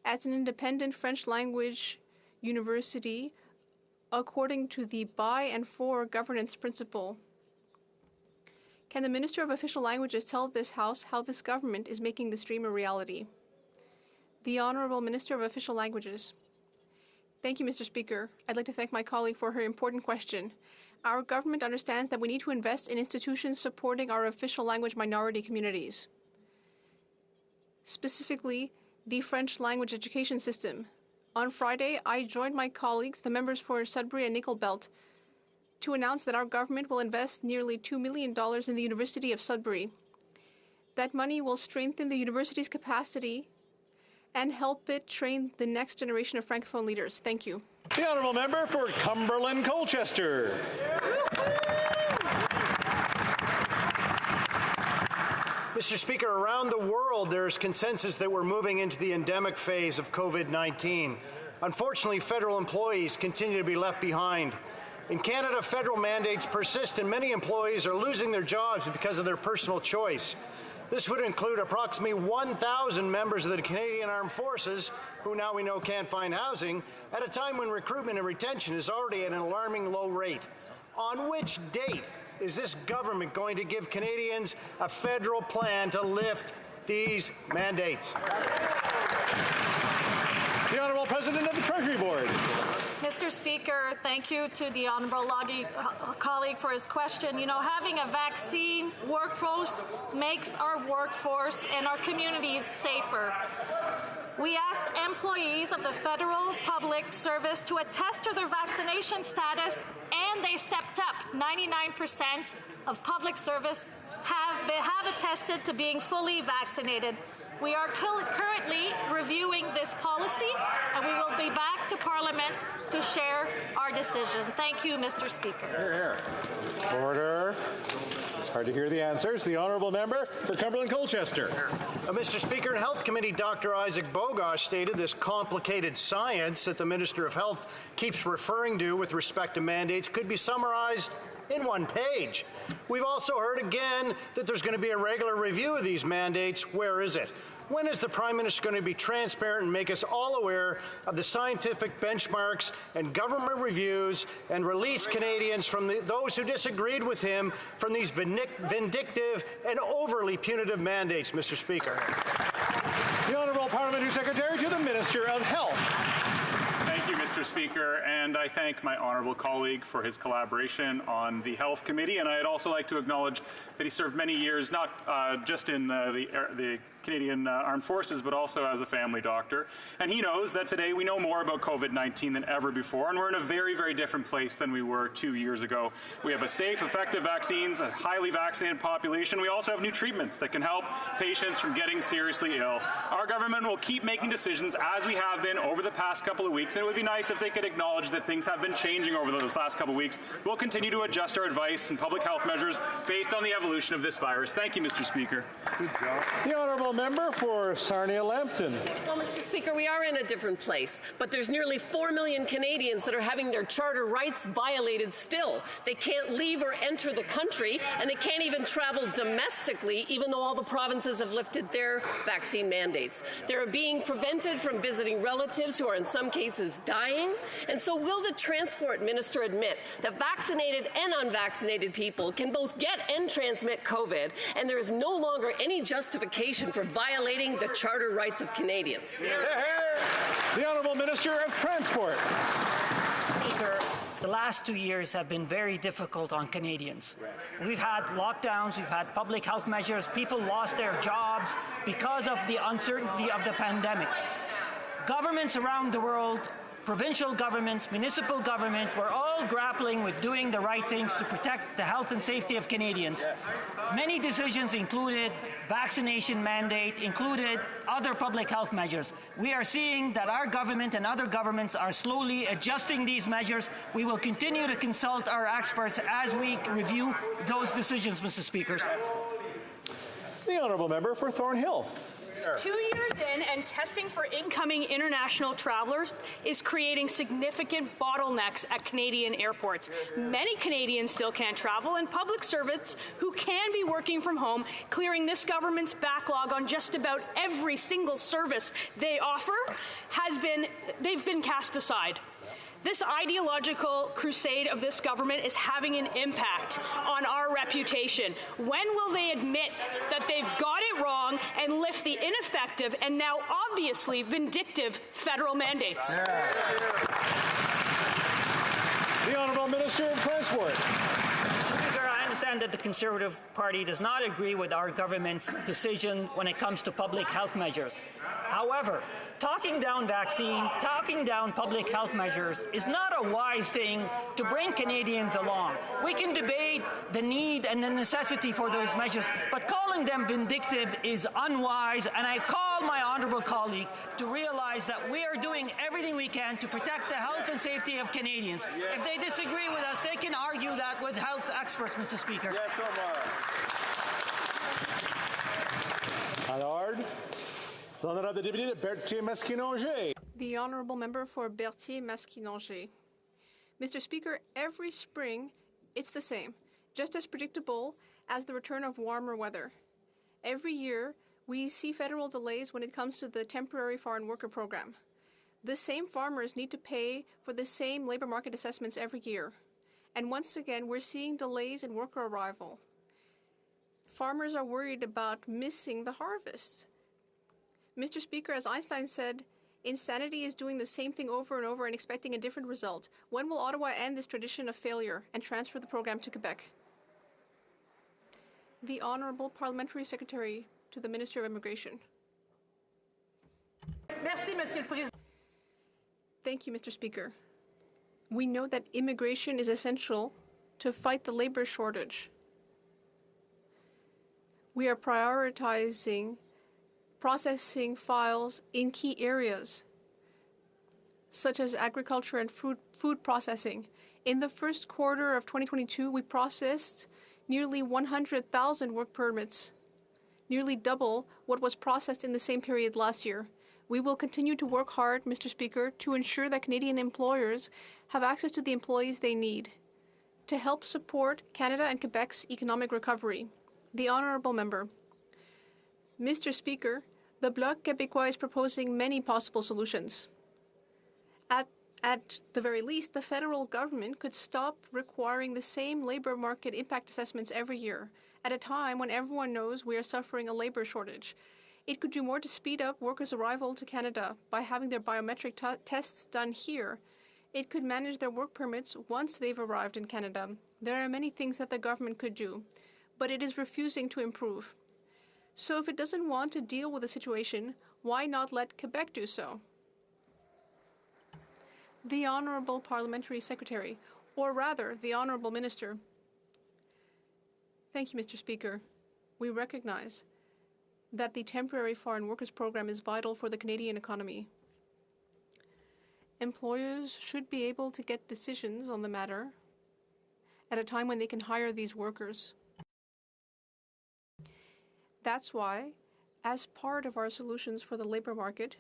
As an independent French language university, according to the by and for governance principle. Can the Minister of Official Languages tell this House how this government is making this dream a reality? The Honourable Minister of Official Languages. Thank you, Mr. Speaker. I'd like to thank my colleague for her important question. Our government understands that we need to invest in institutions supporting our official language minority communities, specifically the French language education system. On Friday, I joined my colleagues, the members for Sudbury and Nickel Belt, to announce that our government will invest nearly $2 million in the University of Sudbury. That money will strengthen the university's capacity and help it train the next generation of Francophone leaders. Thank you. The honourable member for Cumberland Colchester. Mr. Speaker, around the world there is consensus that we're moving into the endemic phase of COVID-19. Unfortunately, federal employees continue to be left behind. In Canada, federal mandates persist and many employees are losing their jobs because of their personal choice. This would include approximately 1,000 members of the Canadian Armed Forces, who now we know can't find housing, at a time when recruitment and retention is already at an alarming low rate. On which date is this government going to give Canadians a federal plan to lift these mandates? The Honourable President of the Treasury Board. Mr. Speaker, thank you to the Honourable colleague for his question. You know, having a vaccine workforce makes our workforce and our communities safer. We asked employees of the Federal Public Service to attest to their vaccination status, and they stepped up. 99% of public service have attested to being fully vaccinated. We are currently reviewing this policy, and we will be back to Parliament to share our decision. Thank you, Mr. Speaker. Hear, hear. Order. It's hard to hear the answers. The honourable member for Cumberland Colchester. Mr. Speaker, in Health Committee, Dr. Isaac Bogosh stated this complicated science that the Minister of Health keeps referring to with respect to mandates could be summarized in one page. We've also heard again that there's going to be a regular review of these mandates. Where is it? When is the Prime Minister going to be transparent and make us all aware of the scientific benchmarks and government reviews and release Canadians from those who disagreed with him from these vindictive and overly punitive mandates, Mr. Speaker? The Honourable Parliamentary Secretary to the Minister of Health. Thank you, Mr. Mr. Speaker, and I thank my honourable colleague for his collaboration on the Health Committee, and I'd also like to acknowledge that he served many years, not just in the Canadian Armed Forces, but also as a family doctor. And he knows that today we know more about COVID-19 than ever before, and we're in a very, very different place than we were 2 years ago. We have a safe, effective vaccines, a highly vaccinated population. We also have new treatments that can help patients from getting seriously ill. Our government will keep making decisions as we have been over the past couple of weeks, and it would be nice if they could acknowledge that things have been changing over those last couple of weeks. We'll continue to adjust our advice and public health measures based on the evolution of this virus. Thank you, Mr. Speaker. Good job. The honourable member for Sarnia-Lambton. Well, Mr. Speaker, we are in a different place, but there's nearly 4 million Canadians that are having their charter rights violated still. They can't leave or enter the country, and they can't even travel domestically, even though all the provinces have lifted their vaccine mandates. They're being prevented from visiting relatives who are in some cases dying. And so will the Transport Minister admit that vaccinated and unvaccinated people can both get and transmit COVID, and there is no longer any justification for violating the charter rights of Canadians? The Honourable Minister of Transport. Speaker, the last 2 years have been very difficult on Canadians. We've had lockdowns, we've had public health measures, people lost their jobs because of the uncertainty of the pandemic. Governments around the world, provincial governments, municipal government, we're all grappling with doing the right things to protect the health and safety of Canadians. Many decisions included vaccination mandate, included other public health measures. We are seeing that our government and other governments are slowly adjusting these measures. We will continue to consult our experts as we review those decisions, Mr. Speaker. The honourable member for Thornhill. 2 years in, and testing for incoming international travelers is creating significant bottlenecks at Canadian airports. Many Canadians still can't travel, and public servants who can be working from home, clearing this government's backlog on just about every single service they offer, they've been cast aside. This ideological crusade of this government is having an impact on our reputation. When will they admit that they've got it wrong and lift the ineffective and now obviously vindictive federal mandates? The Honourable Minister of Transport. Speaker, I understand that the Conservative Party does not agree with our government's decision when it comes to public health measures. However, talking down vaccine, talking down public health measures is not a wise thing to bring Canadians along. We can debate the need and the necessity for those measures, but calling them vindictive is unwise, and I call my honourable colleague to realize that we are doing everything we can to protect the health and safety of Canadians. If they disagree with us, they can argue that with health experts, Mr. Speaker. Yes, Omar. L'honorable député de Berthier-Masquinongé. The honourable member for Berthier-Masquinongé. Mr. Speaker, every spring it's the same, just as predictable as the return of warmer weather. Every year we see federal delays when it comes to the temporary foreign worker program. The same farmers need to pay for the same labour market assessments every year. And once again, we're seeing delays in worker arrival. Farmers are worried about missing the harvest. Mr. Speaker, as Einstein said, insanity is doing the same thing over and over and expecting a different result. When will Ottawa end this tradition of failure and transfer the program to Quebec? The Honourable Parliamentary Secretary to the Minister of Immigration. Merci, Monsieur le Président. Thank you, Mr. Speaker. We know that immigration is essential to fight the labour shortage. We are prioritizing processing files in key areas, such as agriculture and food processing. In the first quarter of 2022, we processed nearly 100,000 work permits, nearly double what was processed in the same period last year. We will continue to work hard, Mr. Speaker, to ensure that Canadian employers have access to the employees they need to help support Canada and Quebec's economic recovery. The Honourable Member. Mr. Speaker, the Bloc Québécois is proposing many possible solutions. At the very least, the federal government could stop requiring the same labour market impact assessments every year, at a time when everyone knows we are suffering a labour shortage. It could do more to speed up workers' arrival to Canada by having their biometric tests done here It could manage their work permits once they've arrived in Canada. There are many things that the government could do, but it is refusing to improve. So if it doesn't want to deal with the situation, why not let Quebec do so? The Honourable Parliamentary Secretary, or rather, the Honourable Minister. Thank you, Mr. Speaker. We recognize that the Temporary Foreign Workers Program is vital for the Canadian economy. Employers should be able to get decisions on the matter at a time when they can hire these workers. That's why, as part of our solutions for the labor market,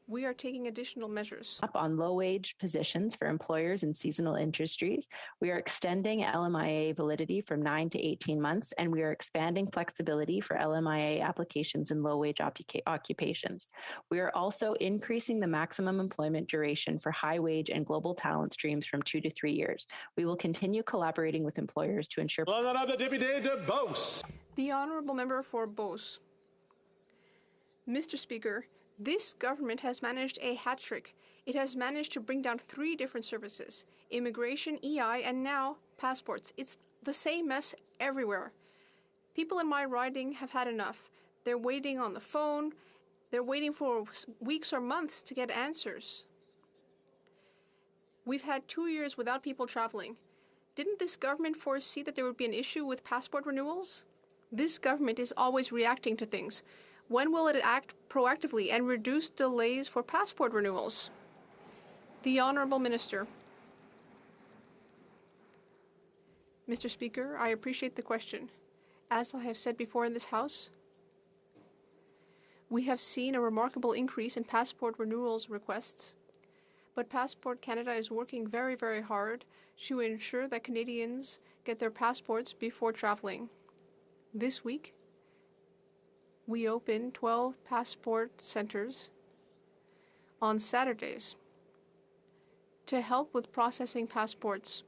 we are taking additional measures. Up on low-wage positions for employers in seasonal industries. We are extending LMIA validity from 9 to 18 months, and we are expanding flexibility for LMIA applications in low-wage occupations. We are also increasing the maximum employment duration for high-wage and global talent streams from 2 to 3 years. We will continue collaborating with employers to ensure... L'honorable député de Beauce. The Honourable Member for Beauce. Mr. Speaker, this government has managed a hat trick. It has managed to bring down 3 different services: immigration, EI, and now passports. It's the same mess everywhere. People in my riding have had enough. They're waiting on the phone. They're waiting for weeks or months to get answers. We've had 2 years without people traveling. Didn't this government foresee that there would be an issue with passport renewals? This government is always reacting to things. When will it act proactively and reduce delays for passport renewals? The Honourable Minister. Mr. Speaker, I appreciate the question. As I have said before in this House, we have seen a remarkable increase in passport renewals requests, but Passport Canada is working very, very hard to ensure that Canadians get their passports before traveling. This week, we opened 12 passport centers on Saturdays to help with processing passports.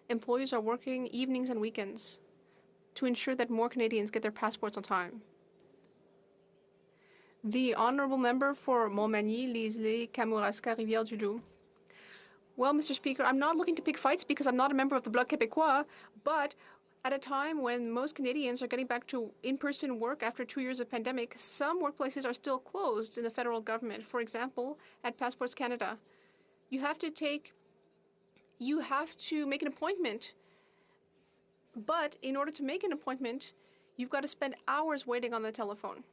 Employees are working evenings and weekends to ensure that more Canadians get their passports on time. The Honourable Member for Montmagny, Lise, Kamouraska, Rivière-du-Loup. Well, Mr. Speaker, I'm not looking to pick fights because I'm not a member of the Bloc Québécois, but at a time when most Canadians are getting back to in-person work after 2 years of pandemic, some workplaces are still closed in the federal government. For example, at Passports Canada, you have to make an appointment. But in order to make an appointment, you've got to spend hours waiting on the telephone.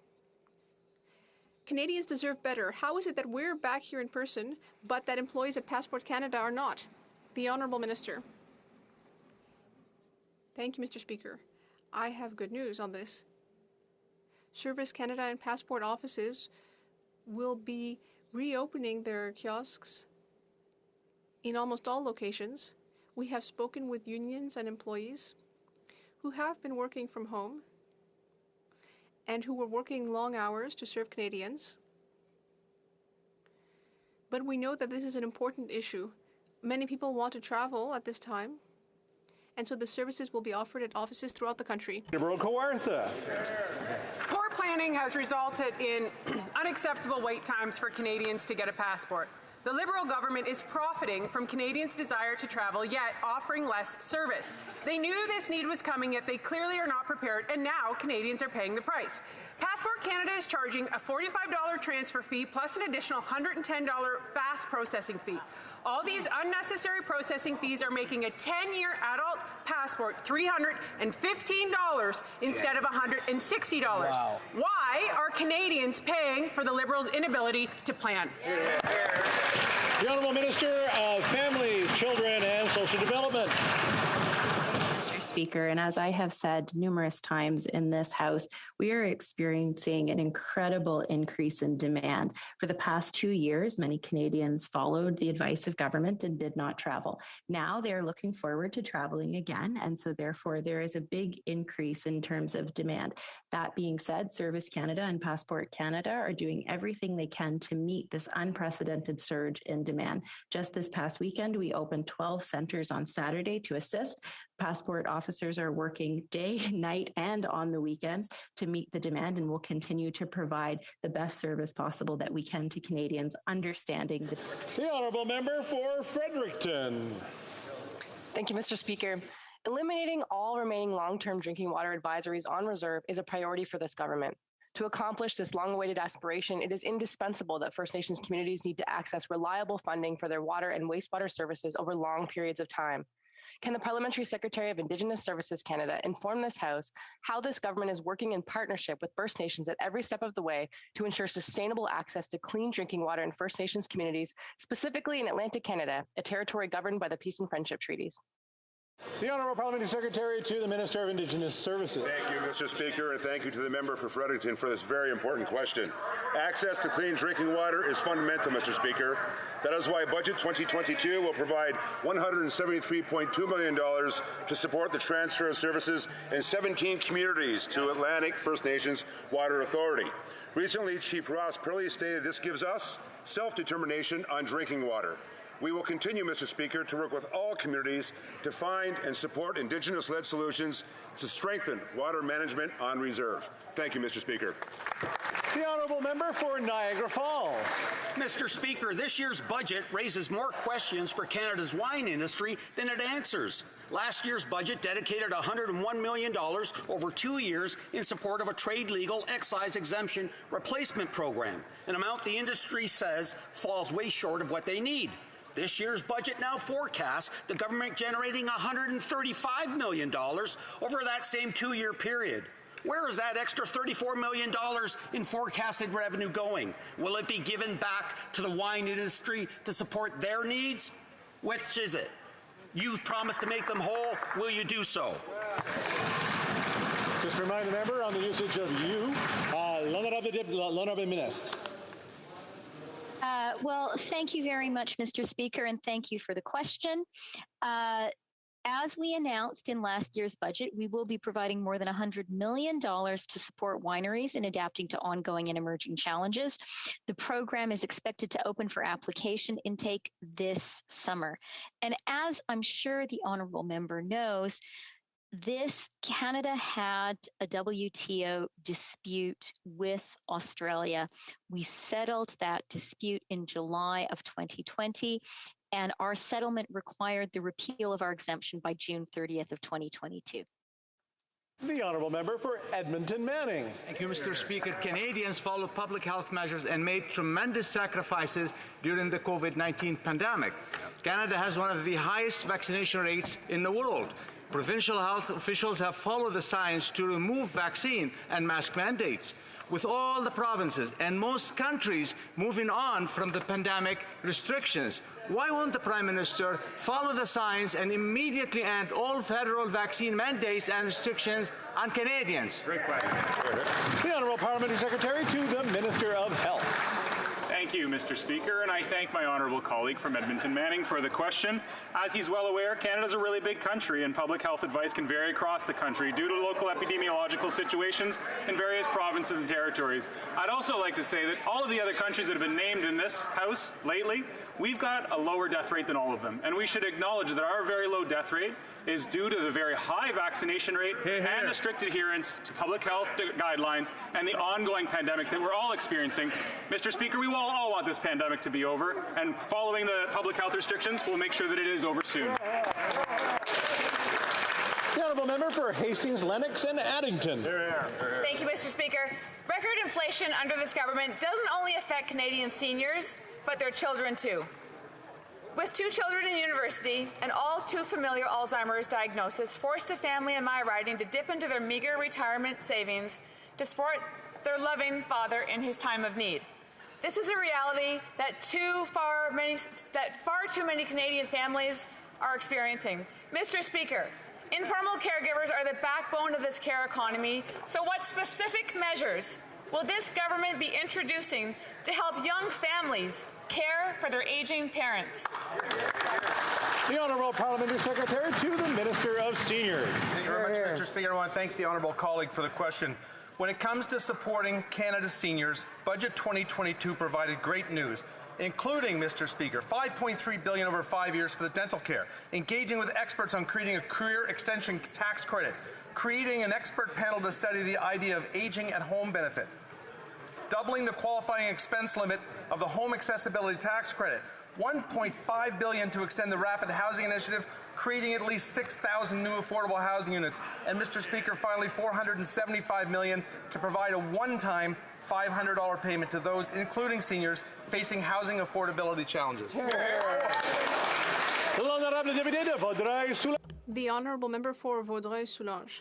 Canadians deserve better. How is it that we're back here in person, but that employees at Passport Canada are not? The Honourable Minister. Thank you, Mr. Speaker. I have good news on this. Service Canada and passport offices will be reopening their kiosks in almost all locations. We have spoken with unions and employees who have been working from home and who were working long hours to serve Canadians. But we know that this is an important issue. Many people want to travel at this time, and so the services will be offered at offices throughout the country. Liberal Kawartha. Poor planning has resulted in unacceptable wait times for Canadians to get a passport. The Liberal government is profiting from Canadians' desire to travel, yet offering less service. They knew this need was coming, yet they clearly are not prepared, and now Canadians are paying the price. Passport Canada is charging a $45 transfer fee plus an additional $110 fast processing fee. All these unnecessary processing fees are making a 10-year adult passport $315 instead of $160. Wow. Why are Canadians paying for the Liberals' inability to plan? The Honourable Minister of Families, Children and Social Development. Mr. Speaker, and as I have said numerous times in this House, we are experiencing an incredible increase in demand. For the past 2 years, many Canadians followed the advice of government and did not travel. Now they're looking forward to traveling again, and so therefore there is a big increase in terms of demand. That being said, Service Canada and Passport Canada are doing everything they can to meet this unprecedented surge in demand. Just this past weekend, we opened 12 centers on Saturday to assist. Passport officers are working day, night, and on the weekends to meet the demand, and will continue to provide the best service possible that we can to Canadians, understanding the honourable member for Fredericton. Thank you, Mr. Speaker. Eliminating all remaining long-term drinking water advisories on reserve is a priority for this government. To accomplish this long-awaited aspiration, it is indispensable that First Nations communities need to access reliable funding for their water and wastewater services over long periods of time. Can the Parliamentary Secretary of Indigenous Services Canada inform this House how this government is working in partnership with First Nations at every step of the way to ensure sustainable access to clean drinking water in First Nations communities, specifically in Atlantic Canada, a territory governed by the Peace and Friendship Treaties? The Honourable Parliamentary Secretary to the Minister of Indigenous Services. Thank you, Mr. Speaker, and thank you to the member for Fredericton for this very important question. Access to clean drinking water is fundamental, Mr. Speaker. That is why Budget 2022 will provide $173.2 million to support the transfer of services in 17 communities to Atlantic First Nations Water Authority. Recently, Chief Ross Purley stated this gives us self-determination on drinking water. We will continue, Mr. Speaker, to work with all communities to find and support Indigenous-led solutions to strengthen water management on reserve. Thank you, Mr. Speaker. The honourable member for Niagara Falls. Mr. Speaker, this year's budget raises more questions for Canada's wine industry than it answers. Last year's budget dedicated $101 million over 2 years in support of a trade-legal excise exemption replacement program, an amount the industry says falls way short of what they need. This year's budget now forecasts the government generating $135 million over that same 2-year period. Where is that extra $34 million in forecasted revenue going? Will it be given back to the wine industry to support their needs? Which is it? You promised to make them whole. Will you do so? Just remind the member on the usage of you. L'honorable ministre. Well, thank you very much, Mr. Speaker, and thank you for the question. As we announced in last year's budget, we will be providing more than $100 million to support wineries in adapting to ongoing and emerging challenges. The program is expected to open for application intake this summer. And as I'm sure the honourable member knows, Canada had a WTO dispute with Australia. We settled that dispute in July of 2020, and our settlement required the repeal of our exemption by June 30th of 2022. The honourable member for Edmonton Manning. Thank you, Mr. Speaker. Canadians followed public health measures and made tremendous sacrifices during the COVID-19 pandemic. Canada has one of the highest vaccination rates in the world. Provincial health officials have followed the science to remove vaccine and mask mandates. With all the provinces and most countries moving on from the pandemic restrictions, why won't the Prime Minister follow the science and immediately end all federal vaccine mandates and restrictions on Canadians? Great question. The Honourable Parliamentary Secretary to the Minister of Health. Thank you, Mr. Speaker, and I thank my honourable colleague from Edmonton Manning for the question. As he's well aware, Canada's a really big country, and public health advice can vary across the country due to local epidemiological situations in various provinces and territories. I'd also like to say that all of the other countries that have been named in this House lately, we've got a lower death rate than all of them, and we should acknowledge that our very low death rate is due to the very high vaccination rate and the strict adherence to public health guidelines and the ongoing pandemic that we're all experiencing. Mr. Speaker, we all want this pandemic to be over, and following the public health restrictions, we'll make sure that it is over soon. The honourable member for Hastings, Lennox and Addington. Thank you, Mr. Speaker. Record inflation under this government doesn't only affect Canadian seniors, but their children too. With 2 children in university and all too familiar Alzheimer's diagnosis, forced a family in my riding to dip into their meager retirement savings to support their loving father in his time of need. This is a reality that far too many Canadian families are experiencing. Mr. Speaker, informal caregivers are the backbone of this care economy, so what specific measures will this government be introducing to help young families care for their aging parents? The Honourable Parliamentary Secretary to the Minister of Seniors. Thank you very much, Mr. Speaker. I want to thank the honourable colleague for the question. When it comes to supporting Canada's seniors, Budget 2022 provided great news, including, Mr. Speaker, $5.3 billion over 5 years for the dental care, engaging with experts on creating a career extension tax credit, creating an expert panel to study the idea of aging at home benefit, doubling the qualifying expense limit of the home accessibility tax credit, $1.5 billion to extend the rapid housing initiative, creating at least 6,000 new affordable housing units, and, Mr. Speaker, finally $475 million to provide a one-time $500 payment to those, including seniors, facing housing affordability challenges. The Honourable Member for Vaudreuil-Soulanges.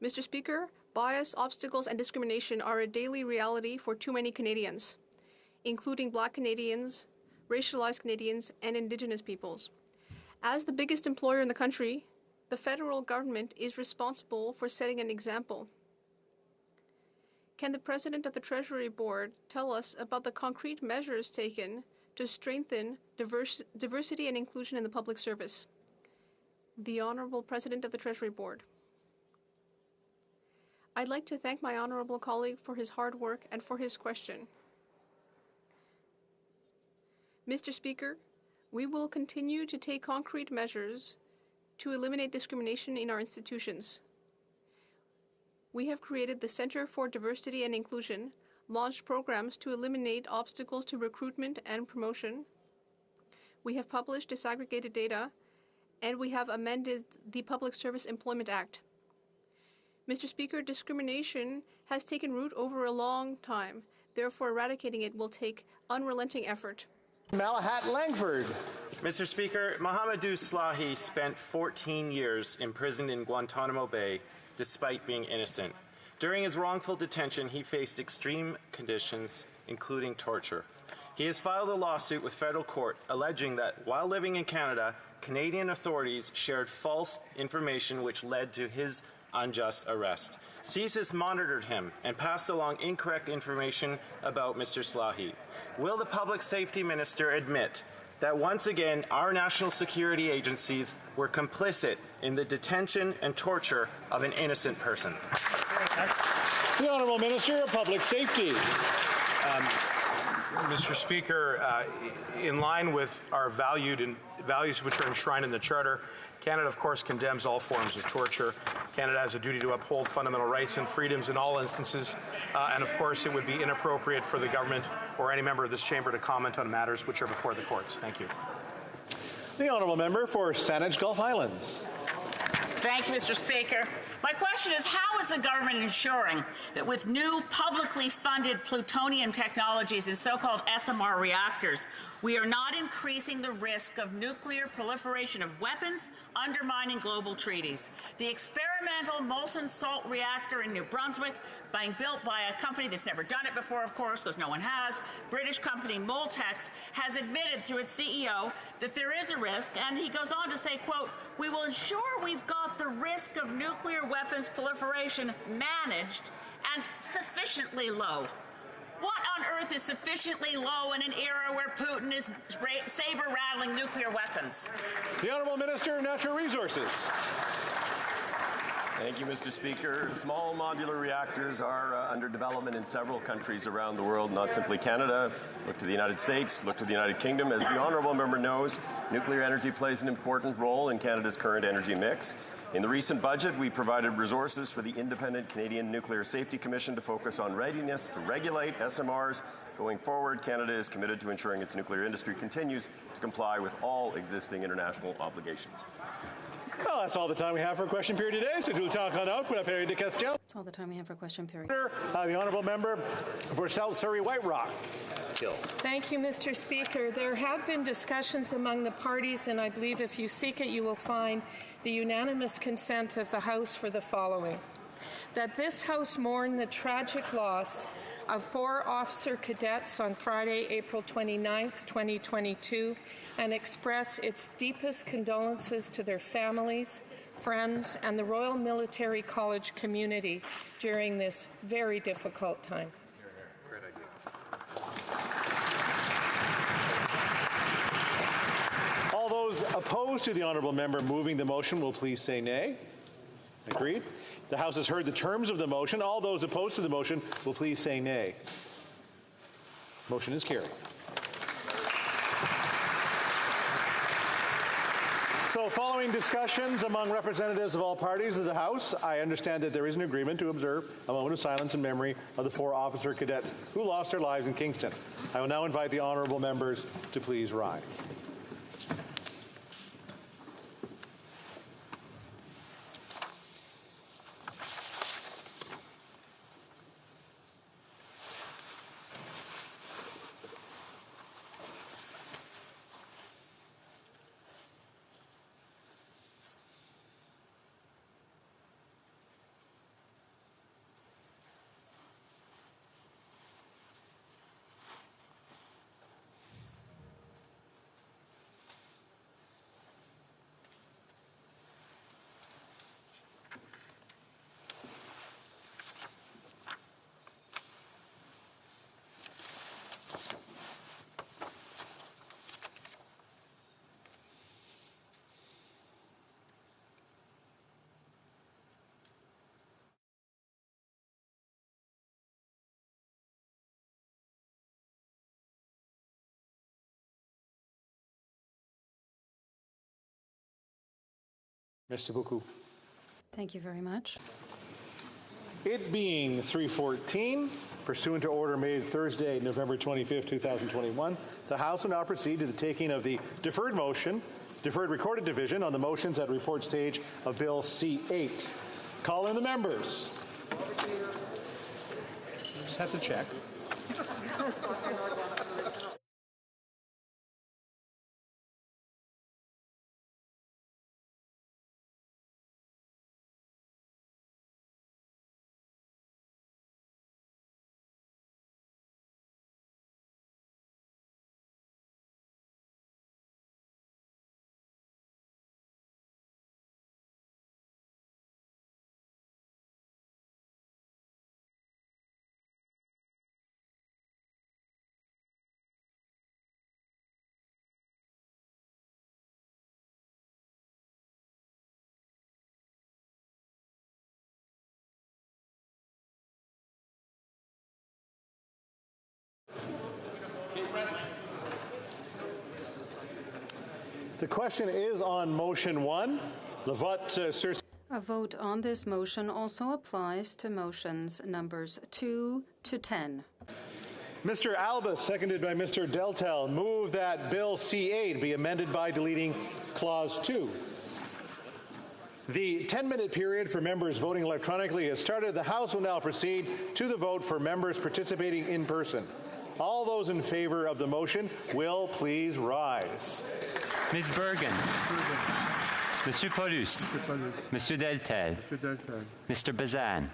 Mr. Speaker, bias, obstacles and discrimination are a daily reality for too many Canadians, including Black Canadians, racialized Canadians, and Indigenous peoples. As the biggest employer in the country, the federal government is responsible for setting an example. Can the President of the Treasury Board tell us about the concrete measures taken to strengthen diversity and inclusion in the public service? The Honourable President of the Treasury Board. I'd like to thank my honourable colleague for his hard work and for his question. Mr. Speaker, we will continue to take concrete measures to eliminate discrimination in our institutions. We have created the Centre for Diversity and Inclusion, launched programs to eliminate obstacles to recruitment and promotion. We have published disaggregated data, and we have amended the Public Service Employment Act. Mr. Speaker, discrimination has taken root over a long time. Therefore, eradicating it will take unrelenting effort. Malahat Langford. Mr. Speaker, Mohamedou Slahi spent 14 years imprisoned in Guantanamo Bay despite being innocent. During his wrongful detention, he faced extreme conditions, including torture. He has filed a lawsuit with federal court alleging that while living in Canada, Canadian authorities shared false information which led to his unjust arrest. CSIS monitored him and passed along incorrect information about Mr. Slahi. Will the Public Safety Minister admit that once again our national security agencies were complicit in the detention and torture of an innocent person? The Honourable Minister of Public Safety. Mr. Speaker, in line with our values which are enshrined in the Charter, Canada, of course, condemns all forms of torture. Canada has a duty to uphold fundamental rights and freedoms in all instances. And, of course, it would be inappropriate for the government or any member of this chamber to comment on matters which are before the courts. Thank you. The Honourable Member for Saanich Gulf Islands. Thank you, Mr. Speaker. My question is, how is the government ensuring that with new publicly funded plutonium technologies in so-called SMR reactors, we are not increasing the risk of nuclear proliferation of weapons, undermining global treaties? The experimental molten salt reactor in New Brunswick, being built by a company that's never done it before, of course, because no one has, British company Moltex, has admitted through its CEO that there is a risk, and he goes on to say, quote, "We will ensure we've got the risk of nuclear weapons proliferation managed and sufficiently low." What on earth is sufficiently low in an era where Putin is saber-rattling nuclear weapons? The Honourable Minister of Natural Resources. Thank you, Mr. Speaker. Small modular reactors are under development in several countries around the world, not simply Canada. Look to the United States, look to the United Kingdom. As the Honourable Member knows, nuclear energy plays an important role in Canada's current energy mix. In the recent budget, we provided resources for the independent Canadian Nuclear Safety Commission to focus on readiness to regulate SMRs. Going forward, Canada is committed to ensuring its nuclear industry continues to comply with all existing international obligations. Well, that's all the time we have for question period today. So, That's all the time we have for question period. The Honourable Member for South Surrey White Rock. Thank you, Mr. Speaker. There have been discussions among the parties, and I believe if you seek it, you will find the unanimous consent of the House for the following. That this House mourn the tragic loss of 4 officer cadets on Friday, April 29th, 2022, and express its deepest condolences to their families, friends, and the Royal Military College community during this very difficult time. All those opposed to the Honourable Member moving the motion will please say nay. Agreed. The House has heard the terms of the motion. All those opposed to the motion will please say nay. Motion is carried. So following discussions among representatives of all parties of the House, I understand that there is an agreement to observe a moment of silence in memory of the 4 officer cadets who lost their lives in Kingston. I will now invite the honourable members to please rise. Merci beaucoup. Thank you very much. It being 3:14, pursuant to order made Thursday, November 25th, 2021, the House will now proceed to the taking of the deferred recorded division on the motions at report stage of Bill C-8. Call in the members. Just have to check. The question is on motion 1. Le vote sur... A vote on this motion also applies to motions numbers 2 to 10. Mr. Albus, seconded by Mr. Deltel, move that Bill C-8 be amended by deleting Clause 2. The 10-minute period for members voting electronically has started. The House will now proceed to the vote for members participating in person. All those in favor of the motion will please rise. Ms. Bergen. Monsieur Paulus. Monsieur Deltel. Mr. Bazan.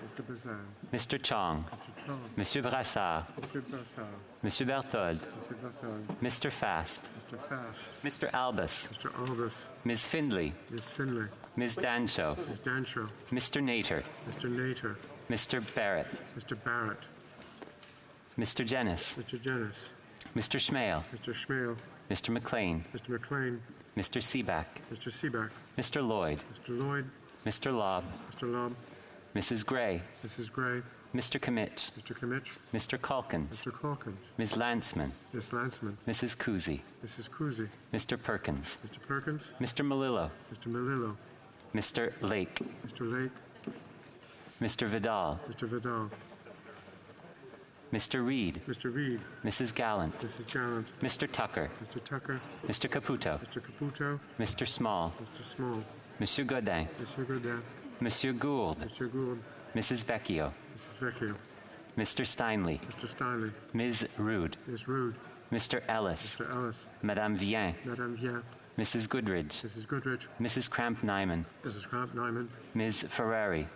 Mr. Chong. Monsieur Brassard. Monsieur Berthold. Mr. Fast. Mr. Albus. Ms. Findlay. Ms. Dancho. Mr. Nater. Mr. Barrett. Mr. Jennis. Mr. Schmale. Mr. McLean. Mr. Seaback. Mr. Lloyd. Mr. Lobb. Mrs. Gray. Mr. Kimmich. Mr. Calkins. Ms. Lanceman. Mrs. Kuzi. Mr. Perkins. Mr. Malillo. Mr. Lake. Mr. Vidal. Mr. Reid. Mrs. Gallant. Mr. Tucker. Mr. Caputo. Mr. Small. Monsieur Godin. Monsieur Gould. Mrs. Vecchio. Mr. Steinley. Ms. Rood. Mr. Ellis. Madame Vien. Mrs. Goodridge. Mrs. Cramp-Nyman. Ms. Ferrari.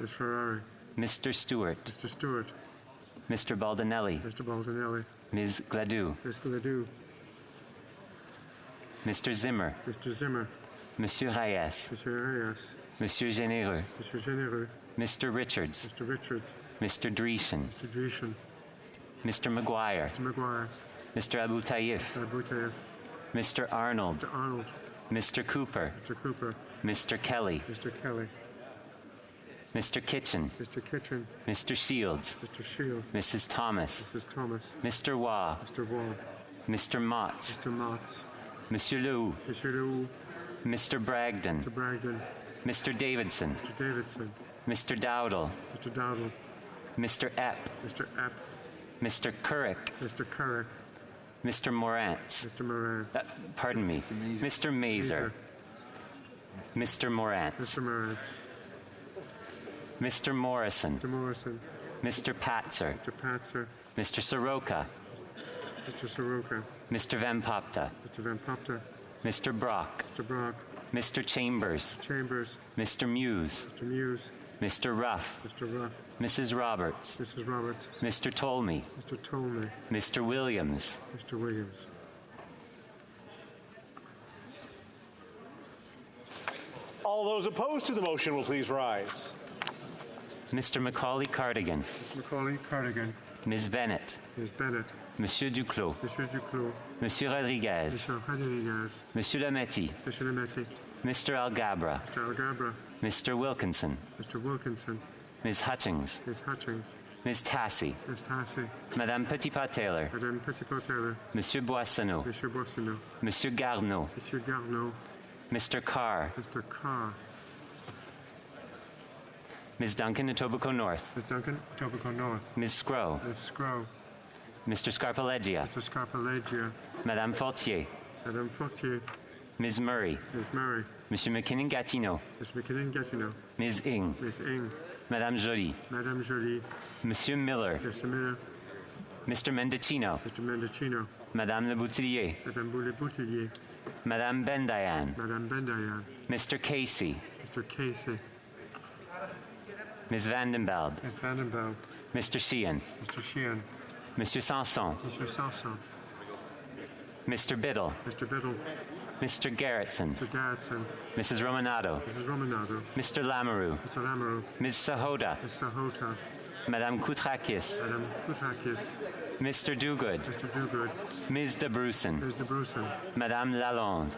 Mr. Stewart. Mr. Baldinelli. Ms. Gladue. Mr. Zimmer. Monsieur Reyes. Monsieur Généreux. Mr. Richards. Mr. Dreesen. Mr. McGuire. Mr. Abu Tayyif. Mr. Arnold. Mr. Cooper. Mr. Kelly. Mr. Kitchen. Mr. Kitchen. Mr. Shields. Mr. Shields. Mrs. Thomas. Mrs. Thomas. Mr. Waugh. Mr. Waugh. Mr. Motts. Mr. Motts. Monsieur Lehoux. Monsieur Lehoux. Mr. Bragdon. Mr. Bragdon. Mr. Davidson. Mr. Davidson. Mr. Dowdle. Mr. Dowdle. Mr. Epp. Mr. Epp. Mr. Currick. Mr. Currick. Mr. Morantz. Mr. Morantz. Pardon me. Mr. Mazer. Mr. Morantz. Mr. Morantz. Mr. Morrison. Mr. Morrison. Mr. Patzer. Mr. Patzer. Mr. Soroka. Mr. Soroka. Mr. Van Popta. Mr. Van Popta. Mr. Brock. Mr. Brock. Mr. Chambers. Chambers. Mr. Muse. Mr. Muse. Mr. Ruff. Mr. Ruff. Mrs. Roberts. Mrs. Roberts. Mr. Tolmie. Mr. Tolmie. Mr. Williams. Mr. Williams. All those opposed to the motion will please rise. Mr. Macaulay Cardigan. Macaulay Cardigan. Ms. Bennett. Ms. Bennett. Monsieur Duclos. Monsieur Duclos. Monsieur Rodriguez. Monsieur Rodriguez. Monsieur Lametti. Monsieur Lametti. Mr. Algabra. Mr. Algabra. Mr. Wilkinson. Mr. Wilkinson. Ms. Hutchings. Ms. Hutchings. Ms. Tassie. Ms. Tassie. Madame Petitpas-Taylor. Madame Petitpas-Taylor. Monsieur Boissonneau. Monsieur Boissonneau. Monsieur Garneau. Monsieur Garneau. Mr. Carr. Mr. Carr. Ms. Duncan, Etobicoke North. Ms. Duncan, Etobicoke North. Ms. Scrow. Ms. Scrow. Mr. Scarpaleggia. Mr. Scarpaleggia. Madame Fortier. Madame Fortier. Ms. Murray. Ms. Murray. Monsieur McKinnon-Gatineau. Ms. McKinnon-Gatineau. Ms. Ing. Ms. Ing. Madame Joly. Madame Joly. Monsieur Miller. Mr. Miller. Mr. Mendicino. Mr. Mendicino. Madame Le Boutillier. Madame Le Boutillier. Madame Bendayan. Madame Bendayan. Mr. Casey. Mr. Casey. Ms. Vandenbeld. Ms. Vandenbeld. Mr. Sheehan. Mr. Sheehan. Monsieur Sanson. Mr. Sanson. Mr. Biddle. Mr. Biddle. Mr. Garrettson. Mr. Garrettson. Mrs. Romanado. Mrs. Romanado. Mr. Lamoureux. Mr. Lamoureux. Ms. Sahota. Ms. Sahota. Madame Koutrakis. Madame Koutrakis. Mr. Duguid. Mr. Duguid. Ms. de Brussen. Ms. de Brussen. Madame Lalonde.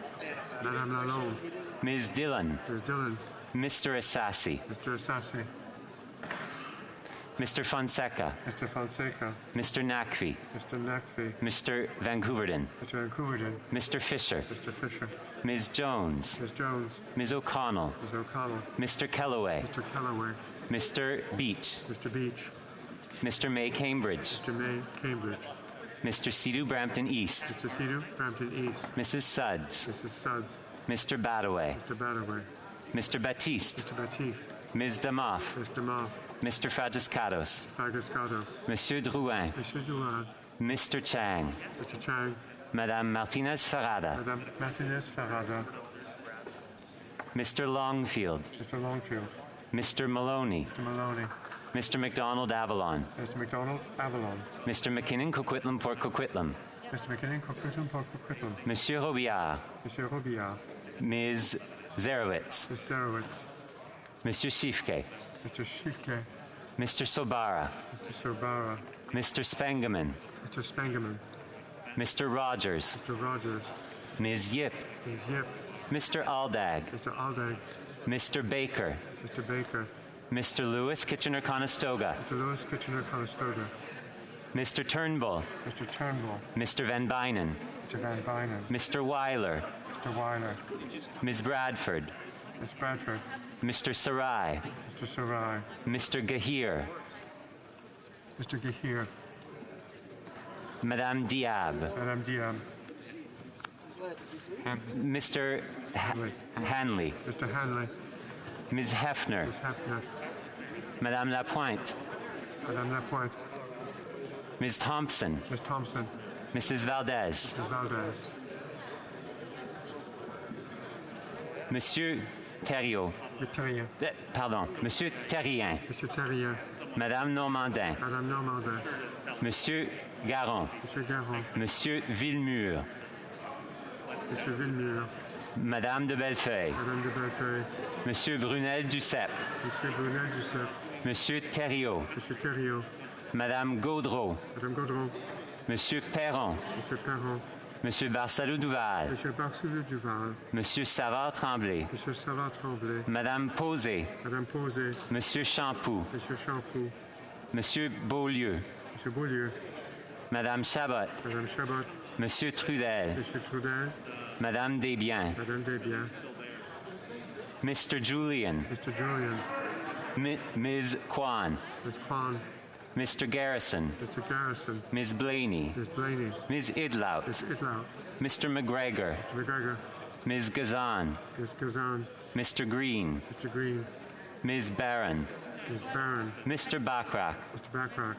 Madame Lalonde. Ms. Dillon. Ms. Dillon. Mr. Assassi. Mr. Assassi. Mr. Fonseca. Mr. Fonseca. Mr. Nakvi. Mr. Nakvi. Mr. Vancouverden. Mr. Vancouverden. Mr. Fisher. Mr. Fisher. Ms. Jones. Ms. Jones. Ms. O'Connell. Ms. O'Connell. Mr. Kellaway. Mr. Kellaway. Mr. Beach. Mr. Beach. Mr. May Cambridge. Mr. May Cambridge. Mr. Sidhu Brampton East. Mr. Sidhu Brampton East. Mrs. Suds. Mrs. Suds. Mr. Badaway. Mr. Badaway. Mr. Batiste. Mr. Batiste. Ms. Damoff. Ms. Damoff. Mr. Fragiscados. Fragiscados. Monsieur Drouin. Monsieur Drouin. Mr. Chang. Mr. Chang. Madame Martinez Ferrada. Madame Martinez Ferrada. Mr. Longfield. Mr. Longfield. Mr. Maloney. Mr. Maloney. Mr. McDonald Avalon. Mr. McDonald Avalon. Mr. McKinnon Coquitlam Port Coquitlam. Mr. McKinnon Coquitlam Port Coquitlam. Monsieur Robillard. Monsieur Robillard. Ms. Zerowitz. Ms. Zerowitz. Monsieur Schiefke. Mr. Schiefke. Mr. Sobara. Mr. Sobara. Mr. Spengeman. Mr. Spengeman. Mr. Rogers. Mr. Rogers. Ms. Yip. Ms. Yip. Mr. Aldag. Mr. Aldag. Mr. Baker. Mr. Baker. Mr. Lewis Kitchener-Conestoga. Mr. Lewis Kitchener-Conestoga. Mr. Turnbull. Mr. Turnbull. Mr. Van Bynen. Mr. Van Bynen. Mr. Weiler. Mr. Weiler. Ms. Bradford. Ms. Bradford. Mr. Sarai. Mr. Sarai. Mr. Gahir. Mr. Gahir. Madame Diab. Madame Diab. Mr. Hanley. Mr. Hanley. Ms. Hefner. Ms. Hefner. Madame Lapointe. Madame Lapointe. Ms. Thompson. Ms. Thompson. Mrs. Valdez. Mrs. Valdez. Monsieur Thériault. Terrien. Pardon. Monsieur Terrien. Monsieur Terrien. Madame Normandin. Madame Normandin. Monsieur Garon. Monsieur Garon. Monsieur Villemur. Monsieur Villemur. Madame de Bellefeuille. Madame de Bellefeuille. Monsieur Brunel Duceppe. Monsieur Brunel Duceppe. Monsieur Thériault. Monsieur Thériault. Madame Gaudreau. Madame Gaudreau. Monsieur Perron. Monsieur Perron. Monsieur Barsalou-Duval. Monsieur Barsalou-Duval. Monsieur Savard-Tremblay. Monsieur Savard-Tremblay. Madame Posé. Madame Posé. Monsieur Champoux. Monsieur Champoux. Monsieur Beaulieu. Monsieur Beaulieu. Madame Chabot. Madame Chabot. Monsieur Trudel. Monsieur Trudel. Madame Desbiens. Madame Desbiens. Mr. Julian. Mr. Julian. Ms. Kwan. Ms. Kwan. Mr. Garrison. Mr. Garrison. Ms. Blaney. Ms. Blaney. Ms. Idlout. Ms. Idlout. Mr. McGregor. Mr. McGregor. Ms. Gazan. Ms. Gazan. Mr. Green. Mr. Green. Ms. Barron. Ms. Barron. Mr. Bachrach. Mr. Bachrach.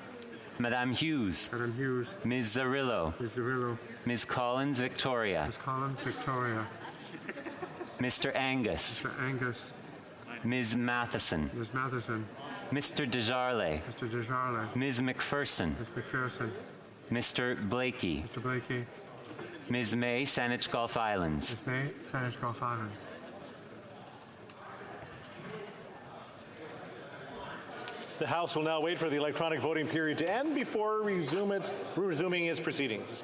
Madame Hughes. Madame Hughes. Ms. Zarillo. Ms. Zarillo. Ms. Collins Victoria. Ms. Collins Victoria. Mr. Angus. Mr. Angus. Ms. Matheson. Ms. Matheson. Mr. Desjarlais. Mr. Desjarlais. Ms. McPherson. Ms. McPherson. Mr. Blakey. Mr. Blakey. Ms. May, Saanich Gulf Islands. Ms. May, Saanich Gulf Islands. The House will now wait for the electronic voting period to end before resuming its proceedings.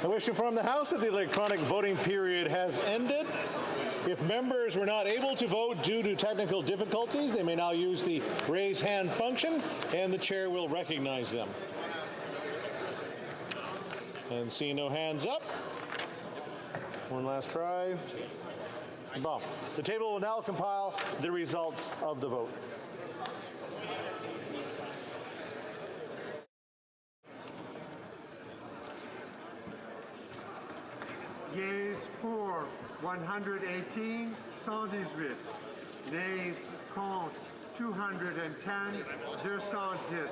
I wish to inform the House that the electronic voting period has ended. If members were not able to vote due to technical difficulties, they may now use the raise hand function, and the chair will recognize them. And seeing no hands up, one last try. Bon. The table will now compile the results of the vote. Yeas for 118, 118. Nays contre 210, 210.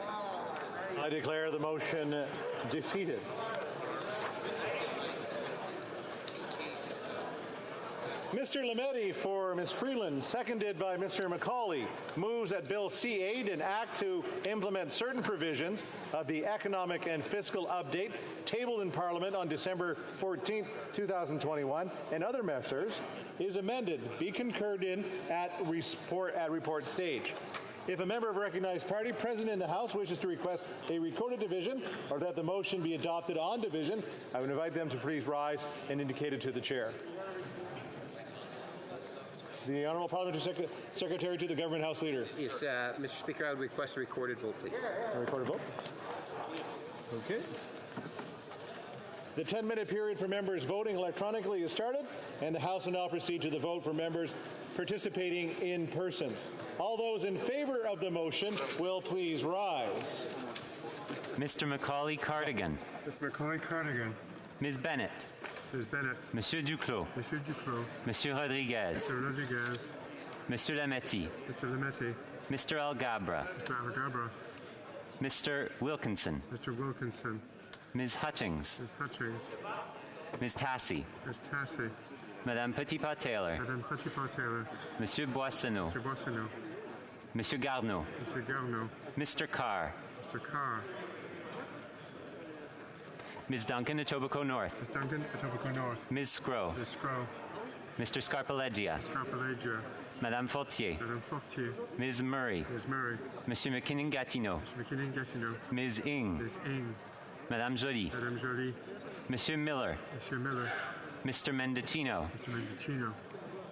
I declare the motion defeated. Mr. Lametti for Ms. Freeland, seconded by Mr. McCauley, moves that Bill C-8, an act to implement certain provisions of the economic and fiscal update tabled in Parliament on December 14, 2021, and other measures, is amended, be concurred in at report stage. If a member of a recognized party present in the House wishes to request a recorded division or that the motion be adopted on division, I would invite them to please rise and indicate it to the chair. The Honourable Parliamentary Secretary to the Government House Leader. Yes, Mr. Speaker, I would request a recorded vote, please. A recorded vote? Okay. The 10-minute period for members voting electronically is started, and the House will now proceed to the vote for members participating in person. All those in favour of the motion will please rise. Mr. Macaulay Cardigan. Mr. Macaulay Cardigan. Ms. Bennett. Ms. Bennett. Monsieur Duclos. Monsieur Duclos. Monsieur Rodriguez. Mr. Rodriguez. Mr. Lametti. Mr. Lametti. Mr. Algabra. Mr. Algabra. Mr. Wilkinson. Mr. Wilkinson. Ms. Hutchings. Ms. Hutchings. Ms. Tassi. Ms. Tassi. Madame Petitpas-Taylor. Madame Petitpas-Taylor. Monsieur Boissonneau. Mr. Boissonneau. Monsieur Garneau. Mr. Garneau. Mr. Carr. Mr. Carr. Ms. Duncan, Etobicoke North. Ms. Duncan, Etobicoke North. Ms. Scrow. Ms. Scrow. Mr. Scarpaleggia. Scarpaleggia. Madame Fortier. Madame Fortier. Ms. Murray. Ms. Murray. Monsieur McKinnon-Gatineau. Mr. McKinnon-Gatineau. Ms. Ing. Ms. Ing. Madame Joly. Madame Joly. Monsieur Miller. Monsieur Miller. Mr. Mendicino. Mr. Mendicino.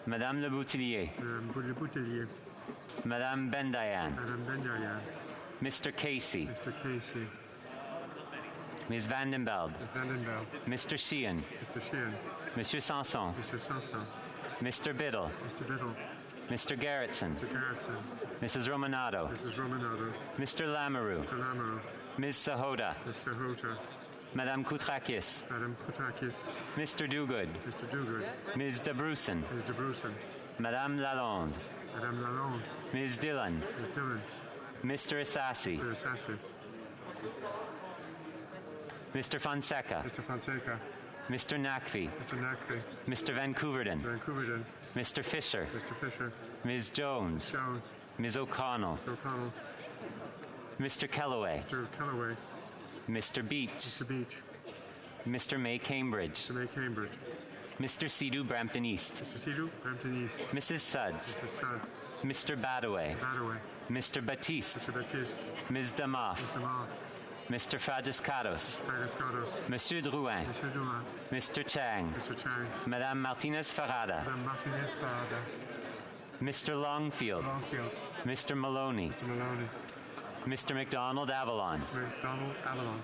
Madame Le Boutillier. Madame Le Boutillier. Madame Bendayan. Madame Bendayan. Mr. Casey. Mr. Casey. Ms. Vandenbeld. Ms. Vandenbeld. Mr. Sheehan. Mr. Sheehan. Monsieur Sanson. Mr. Sanson. Mr. Biddle. Mr. Biddle. Mr. Garrettson. Mr. Garrettson. Mrs. Romanado. Mrs. Romanado. Mr. Lamoureux. Mr. Lamoureux. Ms. Sahota. Ms. Sahota. Madame Koutrakis. Madame Koutrakis. Mr. Dogood. Mr. Dogood. Ms. Debruson. Ms. Debruson. Madame Lalonde. Madame Lalonde. Ms. Dillon. Ms. Dillon. Mr. Assassi. Mr. Assassi. Mr. Fonseca. Mr. Fonseca. Mr. Nakvi. Mr. Nakvi. Mr. Vancouverden. Vancouverden. Mr. Fisher. Mr. Fisher. Ms. Jones. Jones. Ms. O'Connell. Mr. O'Connell. Mr. Kellaway. Mr. Kellaway. Mr. Beach. Mr. Beach. Mr. May Cambridge. Mr. May Cambridge. Mr. Sidhu Brampton East. Mr. Sidhu Brampton East. Mrs. Suds. Mrs. Suds. Mr. Badaway. Badaway. Mr. Batiste. Mr. Batiste. Ms. Damoff. Mr. Moss. Mr. Fragiscados. Fragiscados. Monsieur Drouin. Monsieur Drouin. Mr. Chang. Mr. Chang. Madame Martinez-Farada. Madame Martinez-Farada. Mr. Longfield. Longfield. Mr. Maloney. Mr. Maloney. Mr. McDonald Avalon. McDonald Avalon.